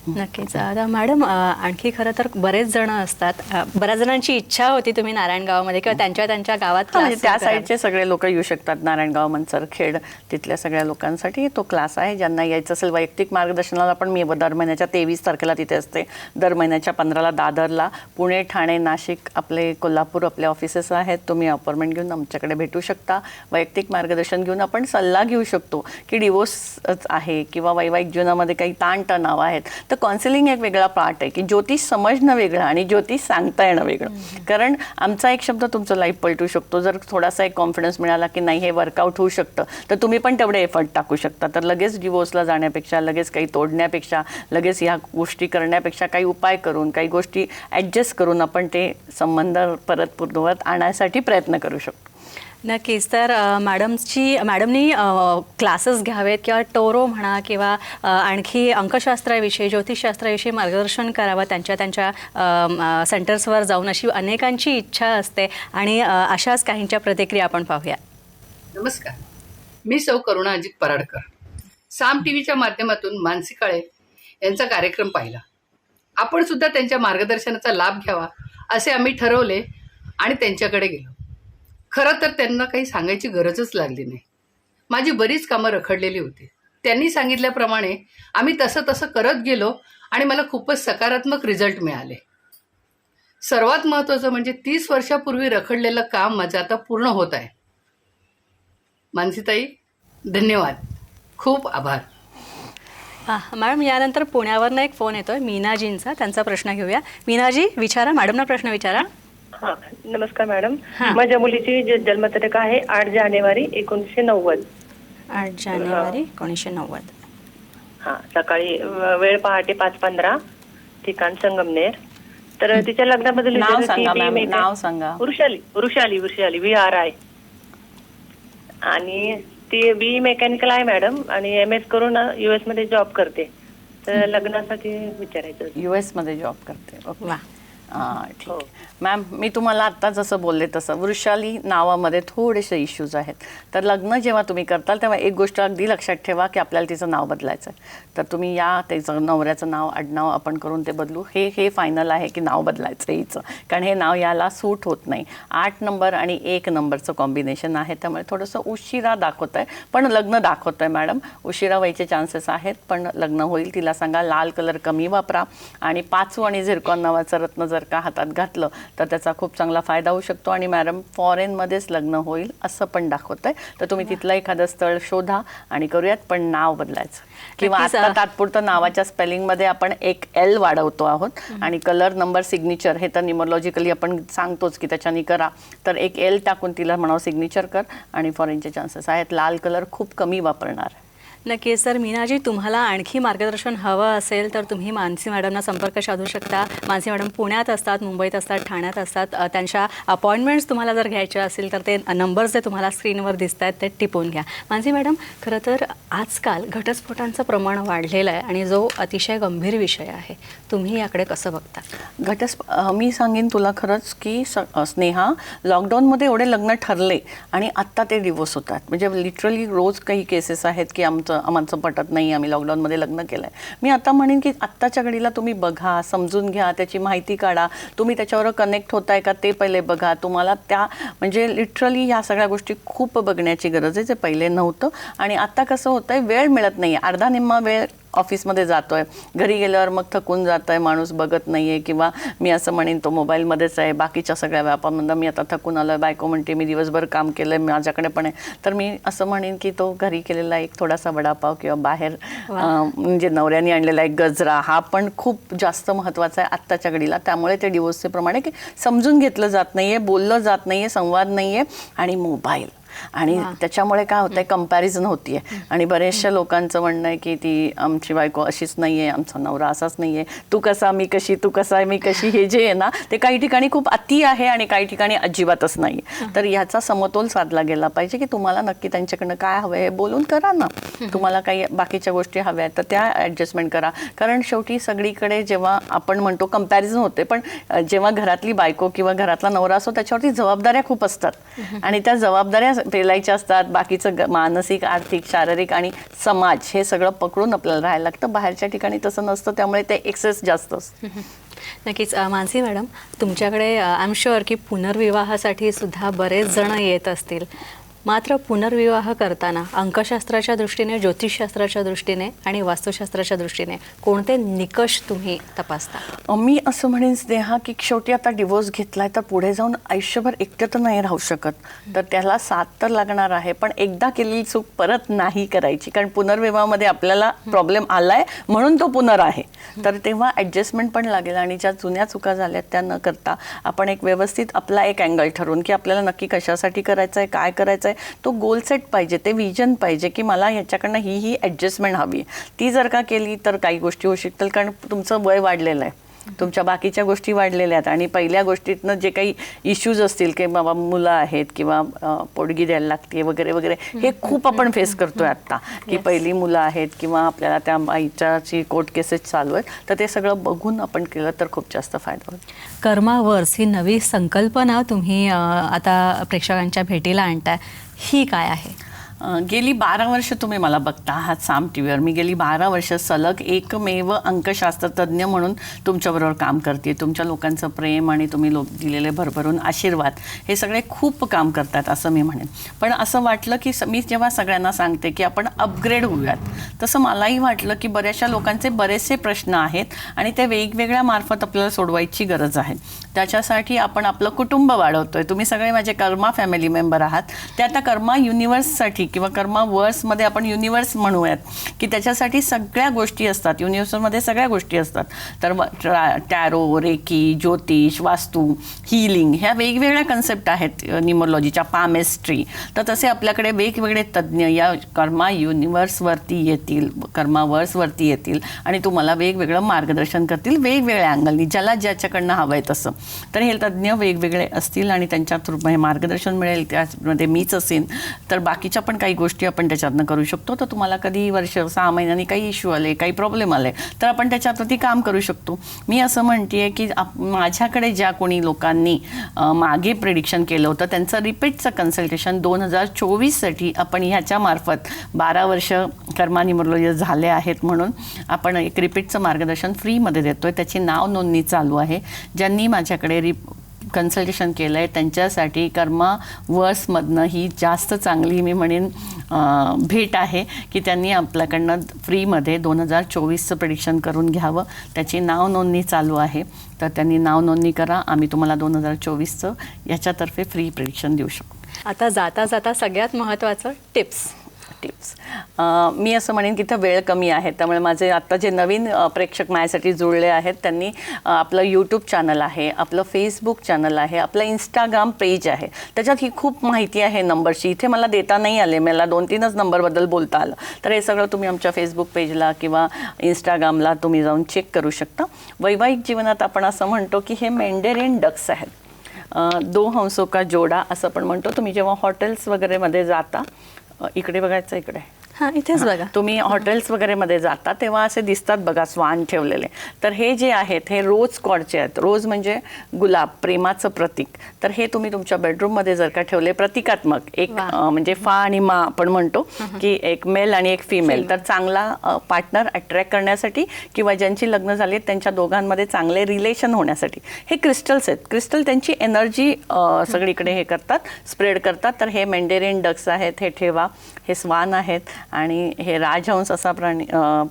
नक्कीच. आता मॅडम, आणखी खरं तर बरेच जण असतात, बऱ्याच जणांची इच्छा होती तुम्ही नारायणगावमध्ये किंवा त्यांच्या गावात म्हणजे class त्या सुरू कराल. साईडचे सगळे लोक येऊ शकतात. नारायणगाव, मनसरखेड तिथल्या सगळ्या लोकांसाठी तो क्लास आहे. ज्यांना यायचं असेल वैयक्तिक मार्गदर्शनाला पण मी दर महिन्याच्या 23 तारखेला तिथे असते, दर महिन्याच्या 15ला दादरला, पुणे, ठाणे, नाशिक, आपले कोल्हापूर आपले ऑफिसेस आहेत. तुम्ही अपॉइंटमेंट घेऊन आमच्याकडे भेटू शकता. वैयक्तिक मार्गदर्शन घेऊन आपण सल्ला घेऊ शकतो की डिवोर्सच आहे किंवा वैवाहिक जीवनामध्ये काही ताणतणाव आहेत. तर काउन्सिलिंग एक वेगळा पार्ट आहे की ज्योतिष समजणं वेगळं आणि ज्योतिष सांगता येणं वेगळं. कारण आमचा एक शब्द तुमचं लाईफ पलटू शकतो. जर थोडासा एक कॉन्फिडन्स मिळाला की नाही हे वर्कआउट होऊ शकतं तर तुम्ही पण तेवढे एफर्ट टाकू शकता. तर लगेच डिवोर्सला जाण्यापेक्षा, लगेच काही तोडण्यापेक्षा, लगेच ह्या गोष्टी करण्यापेक्षा काही उपाय करून, काही गोष्टी ॲडजस्ट करून आपण ते संबंध परत पूर्ववत आणण्यासाठी प्रयत्न करू शकतो. नक्कीच. तर मॅडमनी क्लासेस घ्यावेत किंवा टोरो म्हणा किंवा आणखी अंकशास्त्राविषयी, ज्योतिषशास्त्राविषयी मार्गदर्शन करावं त्यांच्या सेंटर्सवर जाऊन, अशी अनेकांची इच्छा असते आणि अशाच काहींच्या प्रतिक्रिया आपण पाहूया. नमस्कार, मी सौ करुणा अजित पराडकर. साम टीव्हीच्या माध्यमातून मानसी काळे यांचा कार्यक्रम पाहिला. आपण सुद्धा त्यांच्या मार्गदर्शनाचा लाभ घ्यावा असे आम्ही ठरवले आणि त्यांच्याकडे गेलो. खरं तर त्यांना काही सांगायची गरजच लागली नाही. माझी बरीच कामं रखडलेली होती. त्यांनी सांगितल्याप्रमाणे आम्ही तसं करत गेलो आणि मला खूपच सकारात्मक रिझल्ट मिळाले. सर्वात महत्त्वाचं म्हणजे 30 वर्षापूर्वी रखडलेलं काम माझं आता पूर्ण होत आहे. मानसीताई, धन्यवाद, खूप आभार. मॅडम, यानंतर पुण्यावरनं एक फोन येतोय मीनाजींचा. त्यांचा प्रश्न घेऊया. मीनाजी, विचारा, मॅडमना प्रश्न विचारा. हा, नमस्कार मॅडम. माझ्या मुलीची जन्मतारीख आहे 8 जानेवारी 1990. 8 जानेवारी 1990. हा, सकाळी वेळ पहाटे 5:15, ठिकाण संगमनेर. तर तिच्या लग्नाबद्दल नाव सांगा मॅम, नाव सांगा. वृषाली VRI. आणि ती BE मेकॅनिकल आहे मॅडम आणि MS करून US मध्ये जॉब करते. तर लग्नासाठी विचारायचं. US मध्ये जॉब करते. ओके. वा. ठीक आहे मॅम, मी तुम्हाला आत्ता जसं बोलले तसं वृषाली नावामध्ये थोडेसे इश्यूज आहेत. तर लग्न जेव्हा तुम्ही करताल तेव्हा एक गोष्ट अगदी लक्षात ठेवा की आपल्याला तिचं नाव बदलायचं आहे. तर तुम्ही त्याचं नवऱ्याचं नाव, आडनाव आपण करून ते बदलू. हे फायनल आहे की नाव बदलायचं हिचं, कारण हे नाव याला सूट होत नाही. 8 नंबर आणि 1 नंबरचं कॉम्बिनेशन आहे, त्यामुळे थोडंसं उशिरा दाखवत आहे, पण लग्न दाखवत आहे मॅडम. उशिरा व्हायचे चान्सेस आहेत पण लग्न होईल. तिला सांगा लाल कलर कमी वापरा आणि 5 आणि झिरकॉन नावाचं रत्न जर का हातात घातलं तर त्याचा खूप चांगला फायदा होऊ शकतो. आणि मॅडम फॉरेनमध्येच लग्न होईल असं पण दाखवत आहे. तर तुम्ही तिथलं एखादं स्थळ शोधा आणि करूयात, पण नाव बदलायचं. किंवा आता तात्पुरतं नावाच्या स्पेलिंगमध्ये आपण एक L वाढवतो आहोत आणि कलर, नंबर, सिग्नेचर हे तर न्यूमरोलॉजिकली आपण सांगतोच की त्याच्यानी करा. तर एक L टाकून तिला म्हणावं सिग्नेचर कर आणि फॉरेनचे चान्सेस आहेत. लाल कलर खूप कमी वापरणार. नक्कीच. तर मीनाजी, तुम्हाला आणखी मार्गदर्शन हवं असेल तर तुम्ही मानसी मॅडमना संपर्क साधू शकता. मानसी मॅडम पुण्यात असतात, मुंबईत असतात, ठाण्यात असतात. त्यांच्या अपॉइंटमेंट्स तुम्हाला जर घ्यायच्या असतील तर ते नंबर्स जे तुम्हाला स्क्रीनवर दिसत आहेत ते टिपून घ्या. मानसी मॅडम, खरं तर आजकाल घटस्फोटांचं प्रमाण वाढलेलं आहे आणि जो अतिशय गंभीर विषय आहे. तुम्ही याकडे कसं बघता? मी सांगेन तुला खरंच की स्नेहा, लॉकडाऊनमध्ये एवढे लग्न ठरले आणि आत्ता ते डिवोर्स होतात. म्हणजे लिटरली रोज काही केसेस आहेत की आमचं पटत नाही, आम्ही लॉकडाऊनमध्ये लग्न केलं आहे. मी आता म्हणेन की आत्ताच्या घडीला तुम्ही बघा, समजून घ्या, त्याची माहिती काढा. तुम्ही त्याच्यावर कनेक्ट होताय का ते पहिले बघा. तुम्हाला म्हणजे लिटरली ह्या सगळ्या गोष्टी खूप बघण्याची गरज आहे, जे पहिले नव्हतं. आणि आत्ता कसं होतंय, वेळ मिळत नाही. अर्धा निम्मा वेळ ऑफिसमध्ये जातोय, घरी गेल्यावर मग थकून जातोय, माणूस बघत नाहीये. किंवा मी असं म्हणेन तो मोबाईलमध्येच आहे. बाकीच्या सगळ्या व्यापामध्ये मी आता थकून आलोय, बायको म्हणते मी दिवसभर काम केलंय, माझ्याकडे पण आहे. तर मी असं म्हणेन की तो घरी केलेला एक थोडासा वडापाव किंवा बाहेर म्हणजे नवऱ्याने आणलेला एक गजरा हा पण खूप जास्त महत्त्वाचा आहे आत्ताच्या घडीला. त्यामुळे ते डिवोर्सचे प्रमाणे की समजून घेतलं जात नाहीये, बोललं जात नाहीये, संवाद नाहीये. आणि मोबाईल आणि त्याच्यामुळे काय होतंय, कंपॅरिझन होतीये. आणि बरेचशा लोकांचं म्हणणं आहे की ती आमची बायको अशीच नाहीये, आमचा नवरा असाच नाहीये, तू कसा मी कशी, तू कसा मी कशी, हे जे आहे ना ते काही ठिकाणी खूप अति आहे आणि काही ठिकाणी अजिबातच नाही. तर ह्याचा समतोल साधला गेला पाहिजे की तुम्हाला नक्की त्यांच्याकडनं काय हवंय हे बोलून करा ना. तुम्हाला काही बाकीच्या गोष्टी हव्या आहेत तर त्या ॲडजस्टमेंट करा. कारण शेवटी सगळीकडे जेव्हा आपण म्हणतो कंपॅरिझन होते, पण जेव्हा घरातली बायको किंवा घरातला नवरा असतो त्याच्यावरती जबाबदाऱ्या खूप असतात आणि त्या जबाबदाऱ्या पेलायच्या असतात. बाकीचं मानसिक, आर्थिक, शारीरिक आणि समाज हे सगळं पकडून आपल्याला राहायला लागतं. बाहेरच्या ठिकाणी तसं नसतं, त्यामुळे ते एक्सेस जास्त असतं. नक्कीच. मानसी मॅडम, तुमच्याकडे आय एम शुअर की पुनर्विवाहासाठी सुद्धा बरेच जण येत असतील. मात्र पुनर्विवाह करताना अंकशास्त्राच्या दृष्टीने, ज्योतिषशास्त्राच्या दृष्टीने आणि वास्तुशास्त्राच्या दृष्टीने कोणते निकष तुम्ही तपासता? मी असं म्हणेन स्नेहा की शेवटी आता डिवोर्स घेतलाय तर पुढे जाऊन आयुष्यभर एकटं तर नाही राहू शकत, तर त्याला साथ तर लागणार आहे. पण एकदा केलेली चूक परत नाही करायची, कारण पुनर्विवाहामध्ये आपल्याला प्रॉब्लेम आलाय म्हणून तो पुनर आहे. तर तेव्हा ॲडजस्टमेंट पण लागेल आणि ज्या जुन्या चुका झाल्यात त्या न करता आपण एक व्यवस्थित आपला एक अँगल ठरवून की आपल्याला नक्की कशासाठी करायचं आहे, काय करायचं आहे, तो गोल सेट पाहिजे, ते विजन पाहिजे की मला ह्याच्याकडनं ही ॲडजस्टमेंट हवी. ती जर का केली तर काही गोष्टी होऊ शकतील, कारण तुमचं वय वाढलेलं आहे, तुमच्या बाकीच्या गोष्टी वाढलेल्या आहेत आणि पहिल्या गोष्टीतनं जे काही इश्यूज असतील की बाबा मुलं आहेत किंवा पोटगी द्यायला लागते वगैरे वगैरे, हे खूप आपण फेस करतोय आत्ता की पहिली मुलं आहेत किंवा आपल्याला त्या बाईच्याची कोर्ट केसेस चालू आहेत. तर ते सगळं बघून आपण केलं तर खूप जास्त फायदा होईल. कर्मावर्स ही नवी संकल्पना तुम्ही आता प्रेक्षकांच्या भेटीला आणताय, ही काय आहे? गेली 12 वर्ष तुम्ही मला बघता आहात साम टी व्हीवर. मी गेली 12 वर्ष सलग एकमेव अंकशास्त्रतज्ञ म्हणून तुमच्याबरोबर काम करते. तुमच्या लोकांचं प्रेम आणि तुम्ही दिलेले भरभरून आशीर्वाद हे सगळे खूप काम करतात असं मी म्हणेन. पण असं वाटलं की मी जेव्हा सगळ्यांना सांगते की आपण अपग्रेड होऊयात, तसं मलाही वाटलं की बऱ्याचशा लोकांचे बरेचसे प्रश्न आहेत आणि ते वेगवेगळ्या मार्फत आपल्याला सोडवायची गरज आहे. त्याच्यासाठी आपण आपलं कुटुंब वाढवतोय. तुम्ही सगळे माझे कर्मा फॅमिली मेंबर आहात. ते आता कर्मा युनिवर्ससाठी किंवा कर्मा वर्समध्ये आपण युनिवर्स म्हणूयात की त्याच्यासाठी सगळ्या गोष्टी असतात. युनिवर्समध्ये सगळ्या गोष्टी असतात. तर टॅरो, रेकी, ज्योतिष, वास्तू, हिलिंग ह्या वेगवेगळ्या कन्सेप्ट आहेत न्यूमरोलॉजीच्या, पामेस्ट्री. तर तसे आपल्याकडे वेगवेगळे तज्ज्ञ या कर्मा युनिवर्सवरती येतील, कर्मा वर्सवरती येतील आणि तुम्हाला वेगवेगळं मार्गदर्शन करतील वेगवेगळ्या अँगलनी, ज्याला ज्याच्याकडनं हवं आहे तसं. तर हे तज्ज्ञ वेगवेगळे असतील आणि त्यांच्या थ्रू मार्गदर्शन मिळेल. त्यामध्ये मीच असेन. तर बाकीच्या पण काही गोष्टी आपण त्याच्यातनं करू शकतो. तर तुम्हाला कधी वर्ष 6 महिन्यांनी काही इश्यू आले, काही प्रॉब्लेम आले तर आपण त्याच्यावरती काम करू शकतो. मी असं म्हणते की माझ्याकडे ज्या कोणी लोकांनी मागे प्रेडिक्शन केलं होतं त्यांचं रिपीटचं कन्सल्टेशन 2024साठी आपण ह्याच्यामार्फत 12 वर्ष कर्मा न्यूमरोलॉजी झाले आहेत म्हणून आपण एक रिपीटचं मार्गदर्शन फ्रीमध्ये देतोय. त्याची नाव नोंदणी चालू आहे. ज्यांनी माझ्याकडे कन्सल्टेशन केलं आहे त्यांच्यासाठी कर्मा वर्समधनं ही जास्त चांगली मी म्हणेन भेट आहे की त्यांनी आपल्याकडनं फ्रीमध्ये 2024चं प्रेडिक्शन करून घ्यावं. त्याची नाव नोंदणी चालू आहे. तर त्यांनी नाव नोंदणी करा. आम्ही तुम्हाला 2024चं याच्यातर्फे फ्री प्रेडिक्शन देऊ शकतो. आता जाता जाता सगळ्यात महत्त्वाचं टिप्स. मी असं म्हणेन की इथं वेळ कमी आहे, त्यामुळे माझे आत्ता जे नवीन प्रेक्षक माझ्यासाठी जुळले आहेत त्यांनी आपलं यूट्यूब चॅनल आहे, आपलं फेसबुक चॅनल आहे, आपलं इंस्टाग्राम पेज आहे. त्याच्यात ही खूप माहिती आहे नंबरची. इथे मला देता नाही आले, मला 2-3च नंबरबद्दल बोलता आलं. तर हे सगळं तुम्ही आमच्या फेसबुक पेजला किंवा इंस्टाग्रामला तुम्ही जाऊन चेक करू शकता. वैवाहिक जीवनात आपण असं म्हणतो की हे मेंडेरियन डक्स आहेत, 2 हंसों का जोडा असं पण म्हणतो. तुम्ही जेव्हा हॉटेल्स वगैरेमध्ये जाता, इकडे बघायचं, इकडे हां, इथेच बघा. तुम्ही हॉटेल्स वगैरेमध्ये जाता तेव्हा असे दिसतात बघा स्वान ठेवलेले. तर हे जे आहेत हे रोज कॉडचे आहेत. रोज म्हणजे गुलाब, प्रेमाचं प्रतीक. तर हे तुम्ही तुमच्या बेडरूममध्ये जर का ठेवले, प्रतिकात्मक एक म्हणजे फा आणि मा आपण म्हणतो की एक मेल आणि एक फिमेल, तर चांगला पार्टनर अट्रॅक्ट करण्यासाठी किंवा ज्यांची लग्न झाली आहेत त्यांच्या दोघांमध्ये चांगले रिलेशन होण्यासाठी हे क्रिस्टल्स आहेत. क्रिस्टल त्यांची एनर्जी सगळीकडे हे करतात, स्प्रेड करतात. तर हे मेंडेरियन डक्स आहेत, हे ठेवा. हे स्वान आहेत आणि हे राजहंस असा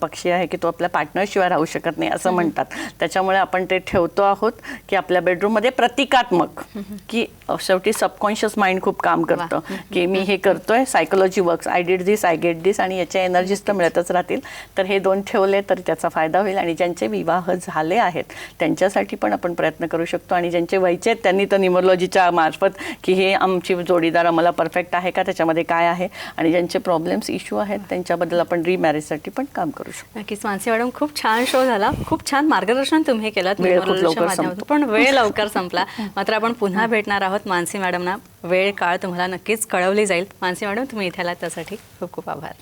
पक्षी आहे की तो आपल्या पार्टनरशिवाय राहू शकत नाही असं म्हणतात. त्याच्यामुळे आपण ते ठेवतो आहोत की आपल्या बेडरूममध्ये प्रतिकात्मक, की शेवटी सबकॉन्शियस माइंड खूप काम करतं की मी हे करतोय, psychology works, I did this, I get this, आणि याच्या एनर्जीज तर मिळतच राहतील. तर हे 2 ठेवले तर त्याचा फायदा होईल. आणि ज्यांचे विवाह झाले आहेत त्यांच्यासाठी पण आपण प्रयत्न करू शकतो. आणि ज्यांचे व्हायचे आहेत त्यांनी तर न्यूमरोलॉजीच्या मार्फत की हे आमची जोडीदार आम्हाला परफेक्ट आहे का, त्याच्यामध्ये काय आहे, आणि ज्यांचे प्रॉब्लेम्स इश्यू आहेत त्यांच्याबद्दल आपण रिमॅरेजसाठी पण काम करू शकतो. नक्कीच मानसी मॅडम, खूप छान शो झाला. खूप छान मार्गदर्शन तुम्ही केलं वेळ खूप लवकर संपतो. पण वेळ लवकर संपला. मात्र आपण पुन्हा भेटणार आहोत मानसी मॅडमना. वेळ काळ तुम्हाला नक्कीच कळवली जाईल. मानसी मॅडम, तुम्ही इथे आलात त्यासाठी खूप खूप आभार.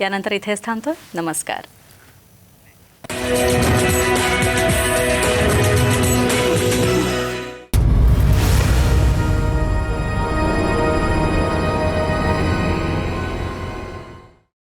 यानंतर इथेच थांबतो. नमस्कार.